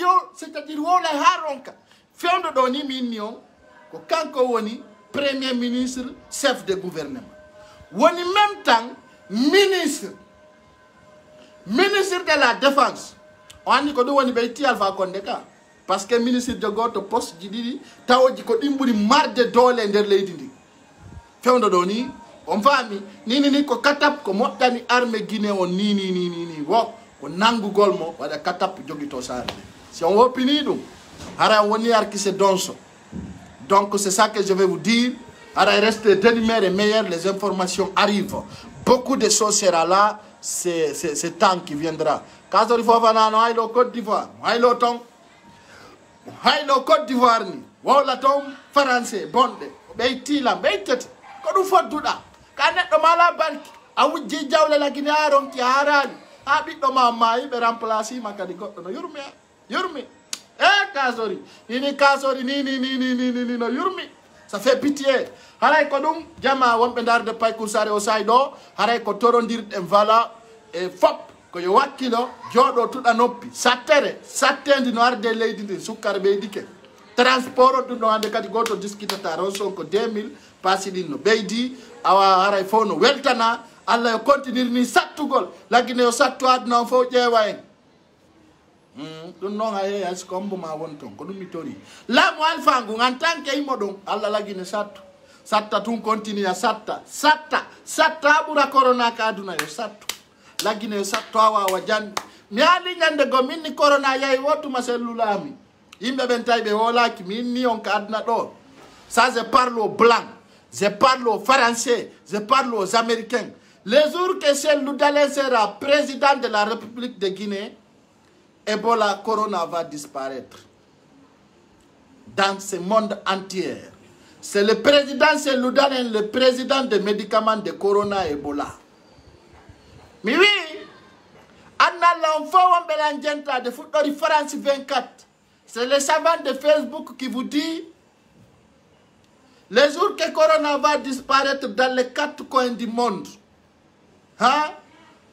A: yo c'est-à-dire wowla haronka fewndo do ni minnion ko kanko woni premier ministre chef de gouvernement woni même temps ministre de la défense on ko do woni be ti Alpha Condé ka parce que ministre de goto poste ji didi tawoji ko dimburi marde dole nder leydi ndi fewndo do ni on fami ni ko katap ko moddani armée Guinée on ni wo ko nangugol mo wada katap jogito sare si on opini dum ara woni arkise donso donc c'est ça que je vais vous dire ara restez demi-heure et meilleure les informations arrivent beaucoup de choses sera là c'est temps qui viendra Kasori Fofana no haylo Côte d'Ivoire haylo ton haylo Côte d'Ivoire ni wala ton français bonde beytila beytete ko du fodduda ka neddo mala banki a wujji jawle la Guinée aron ki harali a biddo ma mayi be remplacer makadi goddo no yurmi Kasori ni no yurmi ça fait pitié haray ko dum jama wonbe darde paykou sare o saydo haray ko torondir en vala e fop ko yo wakkilo jodo tuda noppi sattendi no arde leydi ndi sukkar be dike transport dum no ande kadi goto discutata ron ko 2000 pasidi no beydi awa haray fo no weltana Allah yo continuer ni sattugol lagine yo sattu aduna fo ƴeewa en dum non hay as kombo ma won ton ko dum mi tori la mo Alpha ngu en tant que imo don Allah lagine satta tun continue a satta bura corona ka aduna yo sattu lagine yo sattu awa wajan mi ali nyande go minni corona yayi wotu ma cellulami yimbe ben taybe wolaki minni on ka aduna do ça je parle aux blancs je parle aux français je parle aux américains les jours que Cellou Dalein sera président de la République de Guinée Ebola corona va disparaître dans ce monde entier. C'est le président Cellou Dalein, le président des médicaments de corona et Ebola. Mais oui, Anna l'enfant Belangenta de football France 24. C'est le savant de Facebook qui vous dit les jours que corona va disparaître dans les 4 coins du monde. Hein?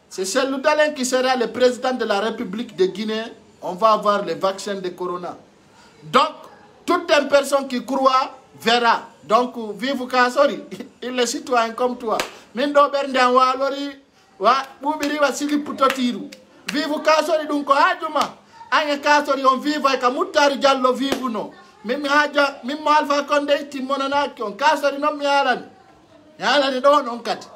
A: C'est Cellou Dalein qui sera le président de la République de Guinée. On va avoir le vaccin de corona. Donc, toute une personne qui croit verra. Donc, vive Kasori. Il est citoyen comme toi. Mindo Berndan Walori, wa Bubiri wa Sili Putotiru. Vive Kasori, donc, Hajuma. Ange kasori on viva e kamuttari Diallo vivuno. Mimi haja mimmo Alpha Condé timmonanaki on kasori non mi alani. Mi alani do non kati.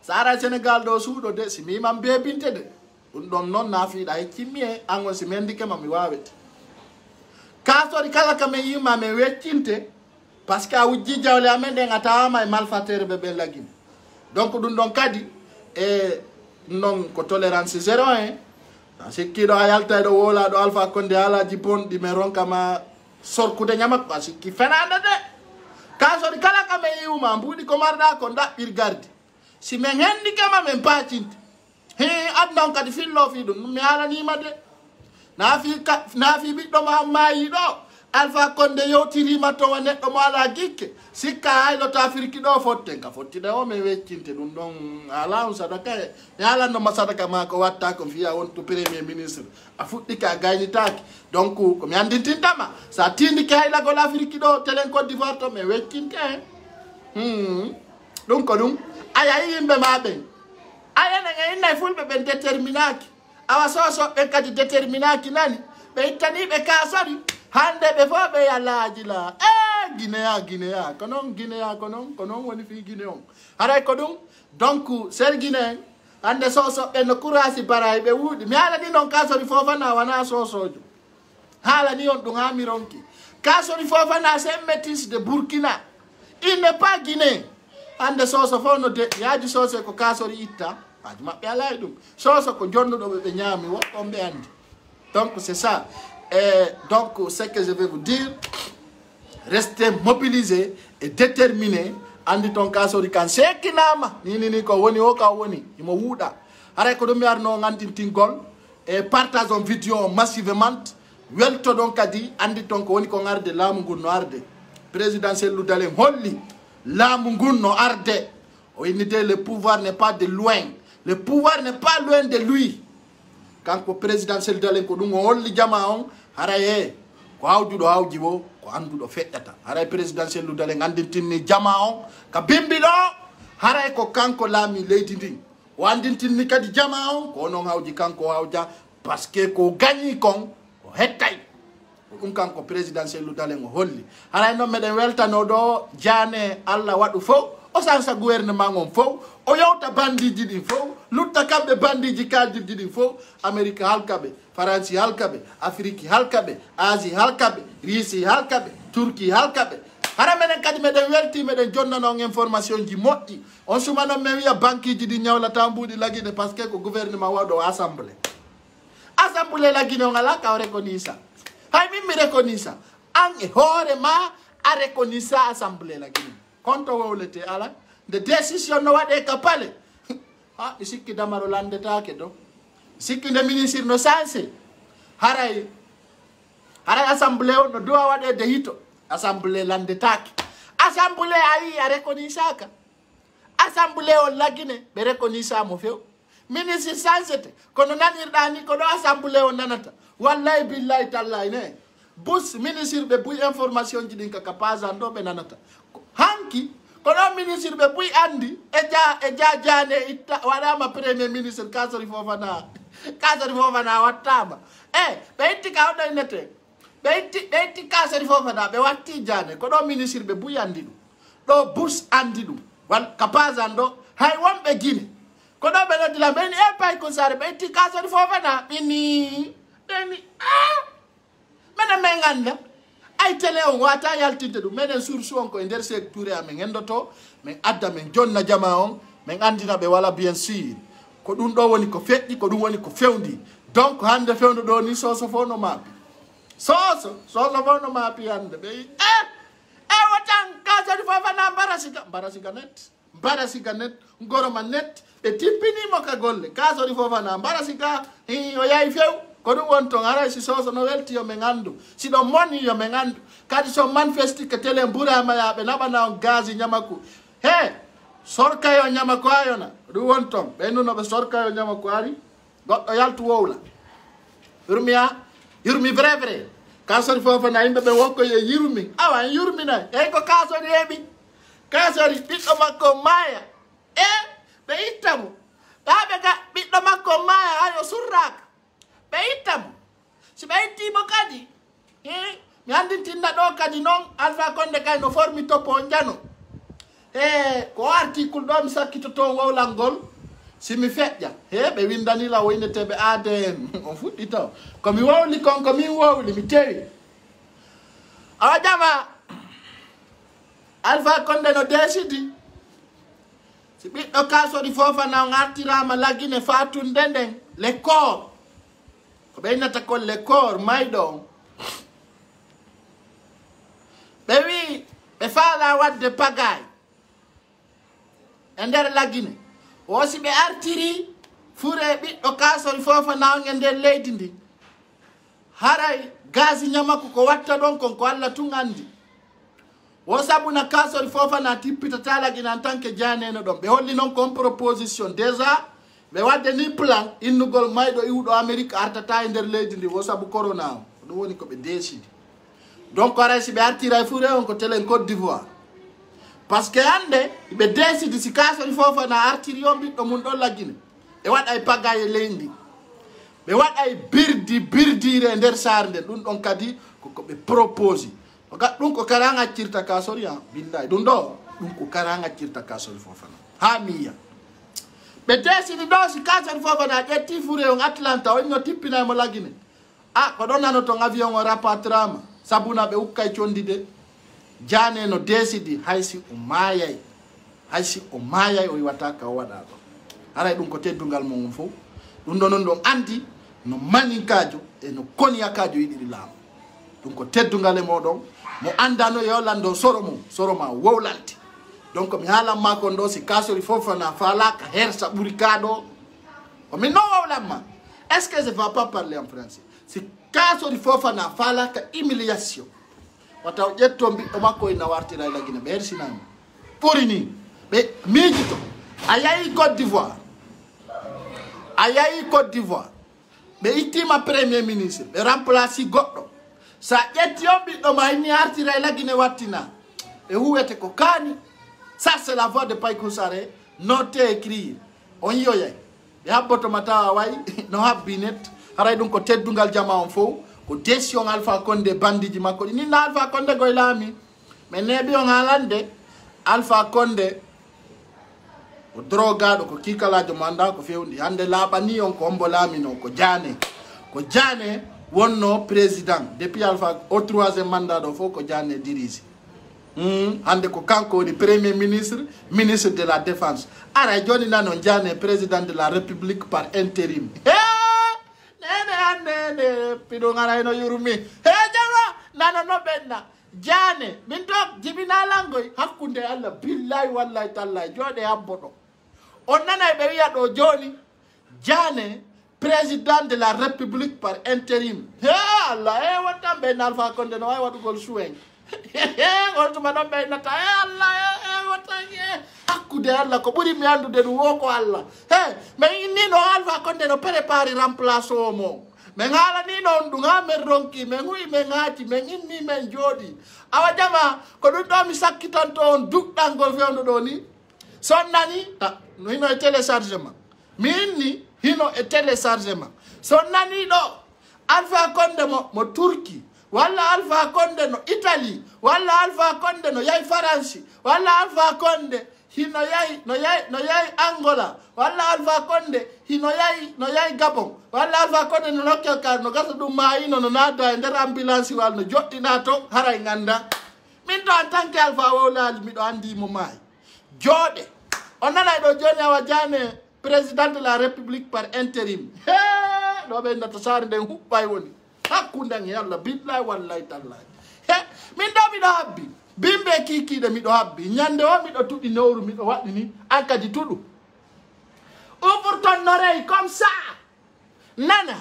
A: Sara Senegal do suudo de si mi mam bebinte de. Ɗum non na fiiɗa e timmi e angon si mendike ma mi wawete kasori kala kame yima me weccinte parce que a wujji jawle amen ɗen a tawama e malfatere ɓe lagine donc ɗum ɗon kadi e non ko tolérance 01 a sikkiɗo a yalta ɗo wolaɗo Alpha Condé alaji bonɗi mais ronkama sorkude ñamakko a sikki fenade de kasori kala kame yiwma mbuɗi ko marɗa ko daɓɓir gardi si min hendikema min pacinte adnon kadi fillo fi ɗum mi halanima de naafi ɓiɗɗo ma mayi ɗo Alpha Condé yewtirima towa neɗɗo mo ala gikke sikka haylota Afrique ɗo fotten ka fottide o min weccinte ɗum ɗon ala on sadaka e mi halannoma sadaka ma ko watta ko fiya wonto premier ministre a fuɗɗike a gaynitaki donc komi andintintama sa tindike haylagol Afrique ɗo telen Côte d'Ivoire to min weccinte ɗum ko ɗum ayayi yimɓe ma ɓen ayana nga inna fulbe ben determinaki awa soso be kadi determinaki nani be ittani be kasori hande be fo be yalaji la Guinea konon woni fi Guinea on haray ko dum donc ser Guinea hande soso be no kurasi baray be wudi mi ala ni non kasori fofana wana sosojo hala ni on dum amironki kasori fofana c'est métis de Burkina il n'est pas guinéen hande soso fo no de yaji soso ko kasori itta donc c'est ça donc ce que je vais vous dire restez mobilisés et déterminés andi ton kasori kan sekinama ni ko woni o ka woni imo wuda hare ko dum yarno ngandintingol et partageons vidéo massivement welto donc kadi andi ton ko woni ko ngarde laamu ngun no arde présidentiel ludalen holli laamu ngun no arde o inite le pouvoir n'est pas de loin. Le pouvoir n'est pas loin de lui. Quand le président se dit que nous avons les jamaons, haraye, ko hawjudo hawjibo, ko andudo feddata. Haraye président se dit ngandintini jamaon, ka bimbido, haraye ko kanko lami leydi ndi. O andintini kadi jamaon, ko non hawji kanko hawja parce que ko gagni kon, ko hettay. Ɗum kanko président se dit holli. Haraye non meden weltano do jane Allah wadu fo. O sansa gouvernement on fo o yawta bandiji ɗin fo lutta kamɓe bandiji kajirji ɗin fo Amérique halkaɓe France halkaɓe Afrique halkaɓe Asie halkaɓe Russie halkaɓe Turquie halkaɓe hara menen kadi meɗen welti meɗen jonnanon information ji moƴƴi on suma noon min wiya banque ji ɗi ñawlata mbuɗi laguine par ce que ko gouvernement waɗo assemblée laguine on ala ka o reconisa hay min mi reconisa an e hoore ma a reconisa assemblée laguine konto wowlete ala de décision no waɗe ka pale ha mi sikki damaro landetake do sikki nde ministre no sensé haray assemblée o no dowa waɗede hito assemblée landetake assemblée ayi a reconnisaka assemblée o laguine ɓe reconnisamo few ministre sensete kono nanirɗa ni ko ɗo assemblée o nanata wallahi billahi tallahi ne bus ministre ɓe buy information ji ɗin kaka pasan ɗo ɓe nanata hanki ko ɗon ministre ɓe buy andi e jane itta waɗama premier ministre kasori fofana wattama ɓe itti ka oɗo innete ɓe itti kasori fofana ɓe watti jane ko ɗo ministre ɓe buy andi ɗum ɗo bus andi ɗum ka pasan ɗo hay wonɓe guine ko ɗo ɓe noddila ɓeni pay ko sare ɓe itti kasori fofana ɓini ɗeni menen min ganda ay télé on wata yaltinde ɗum meɗen source on ko e nder Sékou Touré amin endoto min adda min jonna jama on min andina ɓe wala bien sûr ko ɗum ɗo woni ko feƴƴi ko ɗum woni ko fewndi donc hande fewndo ɗo ni soso fo no maapi soso fo no maapi hande ɓe wotan kasori fofana mbarasiga net goroma net ɓe tippinimo ka golle kasori fofana mbarasiga o yahi few ko ɗum won ton aray si soso no welti yo min andu si ɗo moni yo min andu kadi so manifesti ke télé mburama yaɓe naɓana on gaz ñamaku he sorkayo ñamaku ayona ɗum won ton ɓennunoɓe sorkayo ñamaku ari goɗɗo yaltu wowla yurmi vrai kasori fofana yimɓeɓe wokko ye yurmi awa en yurminay eyyi ko kasori heeɓi kasori ɓiɗɗo makko maya ɓe ittamo ɓaɓe ga ɓiɗɗo makko maya ayo surraka ɓe ittam si ɓe ittimo kadi mi andintinna ɗo kadi noon Alpha Condé kay no formi topo jano ko article ɗo mi sakkitoto wowlal ngol simi feƴƴa ɓe windanila woyneteɓe ADN on fuɗɗi taw komi wowli kon ko min wowli mi tewi awa ƴama Alpha Condé no décidi si ɓiɗɗo Kassory Fofana on artirama lagine fatunde nden le corps ko ɓeynata kon le corps mayɗo on ɓe wi ɓe faala wadde pagay e nder lagine o si ɓe artiri fure ɓiɗɗo Kassory Fofana on e nder leydi ndi haray gasi ñamako ko watta ɗon kon ko Allah tun andi o sabuna Kassory Fofana tippitata lagine en tant que janeno ɗon ɓe holli noon kon proposition déjà ɓe wadde ni plan innugol mayɗo iwɗo Amérique artata e nder leydi ndi o sabu corona o ɗum woni ko ɓe décidi donc aray si ɓe artira e fure on ko telen Côte d'Ivoire par ce que hande ɓe décidi si Kassory Fofana artiri on ɓiɗɗo mum ɗon lagine ɓe waɗay pagay e leydi ɓe waɗay birdire e nder saare nden ɗum ɗon kadi koko ɓe propose ɗum ko kara gaccirta Kassory han billahi ɗum ɗo ɗum ko kara gaccirta Kassory Fofana ha miya ɓe décidi ɗo si Kassory Fofana ƴetti fure on Atlanta o inno tippinaymo lagine ko ɗon nano ton avion o rapatrama sabuna ɓe ukkay condide Jane no décidi haysi o mayay o yiwata ka o waɗa ɗo haray ɗum ko teddungal mum fof ɗum ɗo noon ɗon andi no maninkajo e no koniyakajo yiɗiɗi laamu ɗum ko teddungal e moɗon mo andano e hollando soro mum soro ma wowlanti donc mi haalanma kon ɗo si Kassory Fofana falaka hersa ɓuuri ka ɗo omin no wowlanma est ce que je va pas parler en français si Kassory Fofana falaka humiliation wata o ƴetto ɓiɗɗo makko ina wartira e lagine ɓe hersinami ɓuri ni ɓe miijito a yahi Côte d'Ivoire ɓe ittima premier ministre ɓe remplaci goɗɗo sa ƴetti on ɓiɗɗo ma inni artira e lagine wattina e huwete ko kaani ça c'est la voix de Paykou Sarr noté écrire on yoyay ɓe habbotoma tawa way no habbi net haray ɗum ko teddungal jama on fof ko décision Alpha Condé bandiji makko ɗi ninna Alpha Condé goye laami mais neeɓi on haalande Alpha Condé ko drogaɗo ko kikalajo mo anda ko fewndi hande laaɓani on ko hombo laamino ko Jane wonno président depuis Alpha au 3e mandat ɗo fof ko Jane dirige hande ko kanko woni premier ministre de la défense ara joni nano Jane président de la république par intérim nene piɗo garayno yurmi jama nano no ɓenna Jane min to jibinalangoy hakkunde Allah billahi wallahi tallahi jooɗe habboɗo on nanay ɓe wiya ɗo joni Jane président de la république par intérim Allah wontan ɓe Alpha Condé no wawi waɗugol suwen on tuma ɗon ɓeynata Allah wontan hakkude Allah ko ɓuuri mi andude ɗum wo ko Allah mais inni no Alpha Condé no préparé remplace o mo min haalani noon ɗum ha min ronki min huyi min ŋaati min inni min jooɗi awa jama ko ɗum ɗo mi sakkitanto on duɗɗal ngol fewndo ɗo ni son nani no hino e téléchargement mi inni hino e téléchargement son nani ɗo Alpha Condé mo Turquie walla Alpha Condé no Italie walla Alpha Condé no yahi France walla Alpha Condé hino yahi Angola walla Alpha Condé hino yahi Gabon walla Alpha Condé no nokkel kar no gasa ɗum mayino no nadda e nder ambulance wal no joɗɗina to haray ganda min to en tant que Alpha wowlali miɗo andi mo maayi jooɗe on nanay ɗo joni awa Jane président de la république par intérim ɗo ɓe ndata saare nden huɓɓay woni hakkunden e Allah billahi wallahi tallahi min ɗo miɗo habbi bimɓe kikiɗe miɗo habbi ñande o miɗo tuɗi nowru miɗo waɗi ni an kadi tuɗu ouvre ton oreille comme ça nana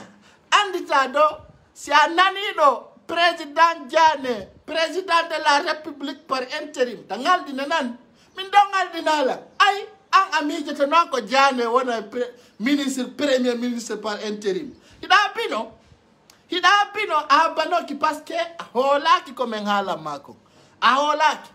A: andita ɗo si a naniɗo président Jane président de la république par intérim ta ngaldina nan min ɗo ngaldinala ay an a miijete noon ko Jane wona premier ministre par intérim hiɗa bino a habbanoki par ce que a hoolaki komin haalanma ko a hoolaki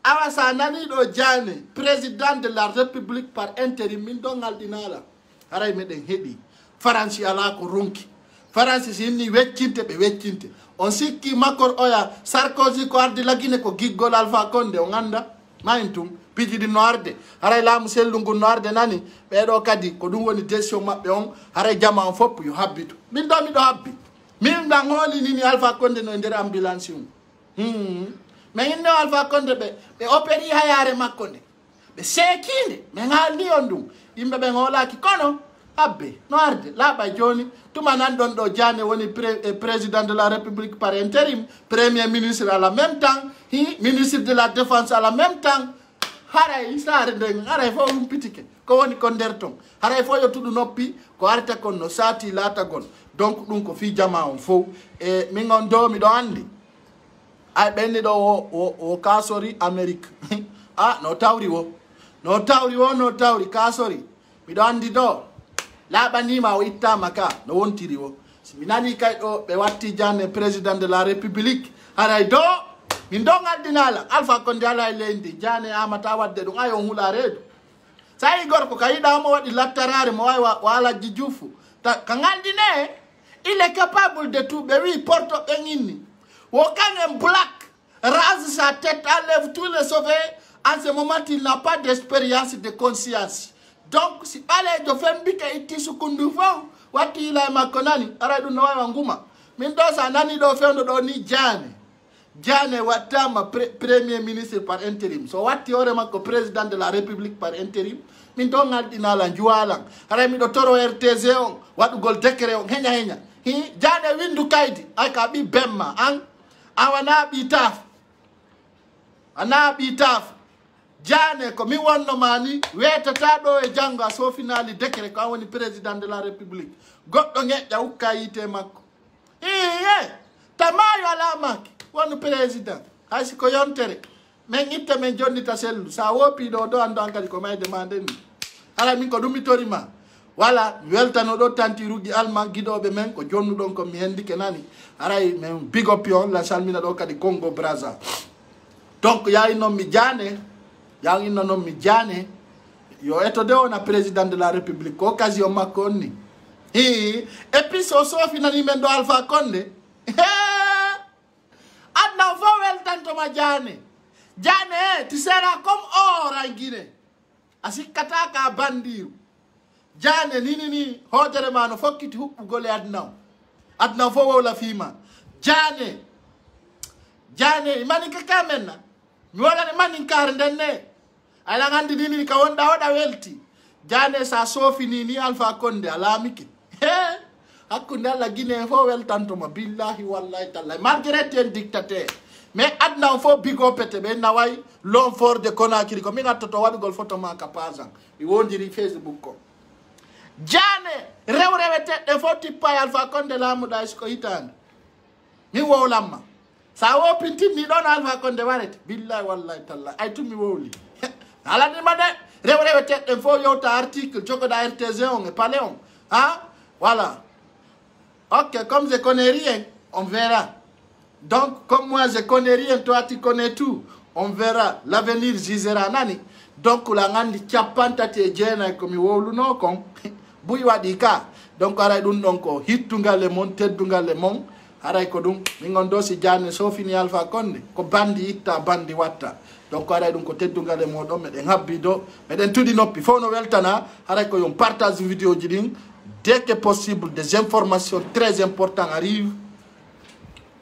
A: awa sa naniɗo Jane président de la république par intérim min ɗo ngalɗinala haray meɗen heeɓi faransi ala ko ronki France sinni weccinte be weccinte on sikki makor oya Sarkozy ko ardi lagine ko giggol Alpha Condé o ganda mayntum pijidi no arde haray laamu sellungu no arde nani ɓeɗo kadi ko ɗum woni décision maɓɓe on haray jama on fopp yo habbitu min ɗo miɗo habbi min ɗan hoolini ni Alpha Condé no e nder ambulance mum mais inno Alpha Condé ɓe opéri hayare makko nde ɓe seekinde min haalni on ɗum yimɓe ɓe hoolaki kono habbe no arde laaɓa joni tuma nan ɗon ɗo Diané woni président de la République par intérim premier ministre à la même temps ministre de la défense à la même temps haray saare nden haray fof humpitike ko woni ko nder ton haray fof yottuɗo noppi ko arta kon no saati laatagol donc ɗum ko fi jama on fof e min on do miɗo andi ay ɓenni ɗo o kasori Amérique no tawri kasori miɗo andi ɗo laaɓanima o ittama ka no wontiri o si mi nani kay ɗo ɓe watti Diané président de la République haray do min do ngaldinala Alpha Condé ala e leydi Diané amata wadde ɗum ay on hula reedu sa yi gorko ka yiɗamo waɗi lattarare mo wawi Waladji Diouf ka ngaldine il est capable de tout ɓe wi porto ɓe ŋinni wo kangen black rase sa tête enlève tous les sauvés en ce moment il n'a pas d'expérience de conscience donc si ɓalejo fembike itti sukundu fof watti ila e makko nani aray ɗum no wawi nguma min ɗo sa nani ɗo fewdo ɗo ni Diané wattama premier ministre par intérim so watti hoore makko président de la République par intérim min ɗo ngalɗinala juwalan haray miɗo toro RTG on waɗugol décret on heña Diané windu kaydi ay ka ɓi bemma an awana ɓi taaf Diané ko min wonnoma ni wetata ɗo e janggo a sofinali décret ko an woni président de la République goɗɗo ñeƴƴa hukka yite makko tamayo alamaki wonu président hay siko yontere min itta min jonnita sellu sa wopi ɗo ɗo ando an kadi ko mayde ma nden ni hala min ko ɗumitorima wala mi weltano ɗo tanti ruggi alman guiɗoɓe men ko jonnuɗon ko mi hendike nani aray min bigopi on la salmina ɗo kadi Congo Brazza donc yayi noon mi Diané yo etode ona président de la République ko occasion makko on ni et puis so sofinani men ɗo Alpha Condé adna fo weltantoma Diané tu seras comme or en Guinée a sikkata ka bandiru Diané ni hotere ma no fokkiti huɓɓugol e adna fo wowla fima Diané mani kaka menna mi waɗane maninkare ndenne ala gandi nini ka wonɗa waɗa welti Diané sa sofini ni Alpha Condé a laamike hakkunde Allah Guinée fo weltantoma billahi wallahi tallahi malgré ten dictateur mais adna on fo bigo pete ɓe nawayi l'homme fort de Conakry ko min attoto waɗugol photo ma ka pasan mi wondiri Facebook ko Diané rewreweteɗɗe fo tippa e Alpha Condé laamuɗa siko hitande min wowlanma sa wopintinni ɗon Alpha Condé warete billahi wallahi tallahi ay tumi wowli alanima de rewreweteɗɗen fo yewta article jogoɗa RTG on e palais on voilà ok comme je connais rien on verra donc comme moi je connais rien toi tu connais tout on verra l'avenir jugera nani donc la gandi capantati e jeenayi komi wowluno kon buy waɗi ka donc aray ɗum ɗon ko hittugal e mon teddungal e mon haray ko ɗum min on do si Diané sofini Alpha Condé ko bandi itta bandi watta donc aray ɗum ko teddungal e moɗon meɗen habbi do meɗen tuɗi noppi fof no weltana haray ko yon partage vidéo ji ɗin dès que possible des informations très importantes arrivent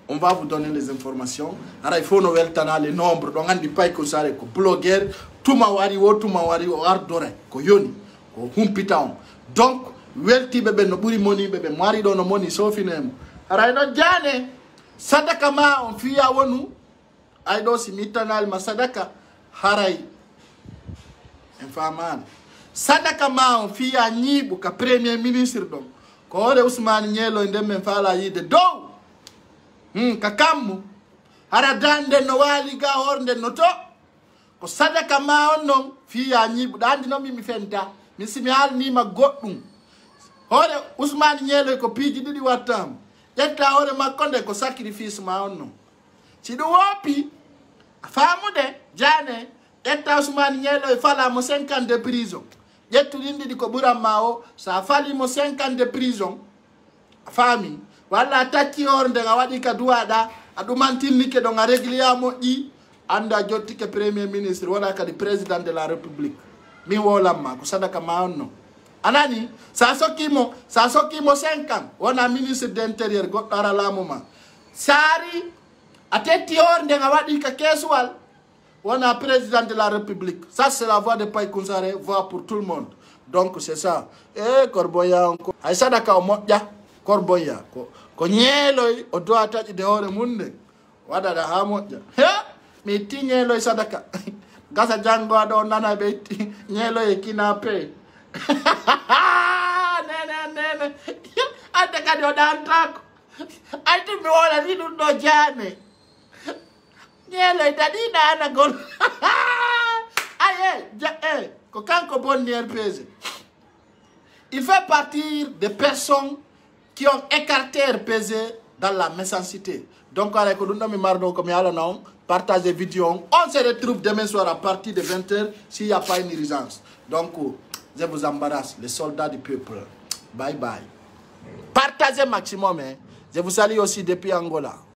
A: on va vous donner les informations haray fof no weltana le nombre ɗon andi pay ko sare ko blogueur tuma wari o ardore ko yoni ko humpita on donc weltiɓe ɓe no ɓuuri moniɓe ɓe mari ɗo no moni sofinemo haray no Diané sadaka ma on fiya wonu ay ɗo si mittanalima sadaka haray en famani sadaka ma on fiya ñiiɓu ka premier ministre ɗon ko hoore Ousmane Ñeelo e nden men faala yiide dow ka kammu hara dande no waali ga horde no to ko sadaka ma on noon fiya ñiiɓu ɗa andi noon mimi fenta min simi haalnima goɗɗum hoore Ousmane Ñeelo ko piiji ɗiɗi wattama ƴetta hoore makko nde ko sacrifice ma on noon si ɗum woppi faamude Diané ƴetta Ousmane Ñeelo e falamo 5 ans de prison ƴettu ɗin ɗiɗi ko ɓuranma o sa falimo 5 ans de prison fami walla tati horde nga wadi ka duwada adu mantinni ke do nga réglia moƴƴi anda jotti ke premier ministre wala kadi président de la république mi wolamma ko sadaka ma onno anani sa sokkimo 5 ans wona ministre d'intérieur goɗɗo ara lamuma sari a tetti horde nga wadi ka kesuwal wona président de la république. Ça c'est la voix de Paye Kounzare, voix pour tout le monde. Donc c'est ça. Eh korboya onko ay sadaka o moƴƴa korboya ko ñeeloy o dowa taƴi de hoore munde waɗaɗa ha moƴƴa mi itti ñeeloy sadaka gasa janngo aɗo nana ɓe itti ñeeloy e kinape nene ande kadi o ɗantako ayti mi wolani ɗum ɗo jaane ñeeloy daɗiɗa anagol aye ko kanko bonni RPG. Il fait partie des personnes qui ont écarté RPG dans la méchanceté. Donc, partagez vidéo. On se retrouve demain soir à partir de 20h s'il n'y a pas une urgence. Donc, je vous embarrasse, les soldats du peuple. Bye bye. Partagez maximum. Hein. Je vous salue aussi depuis Angola.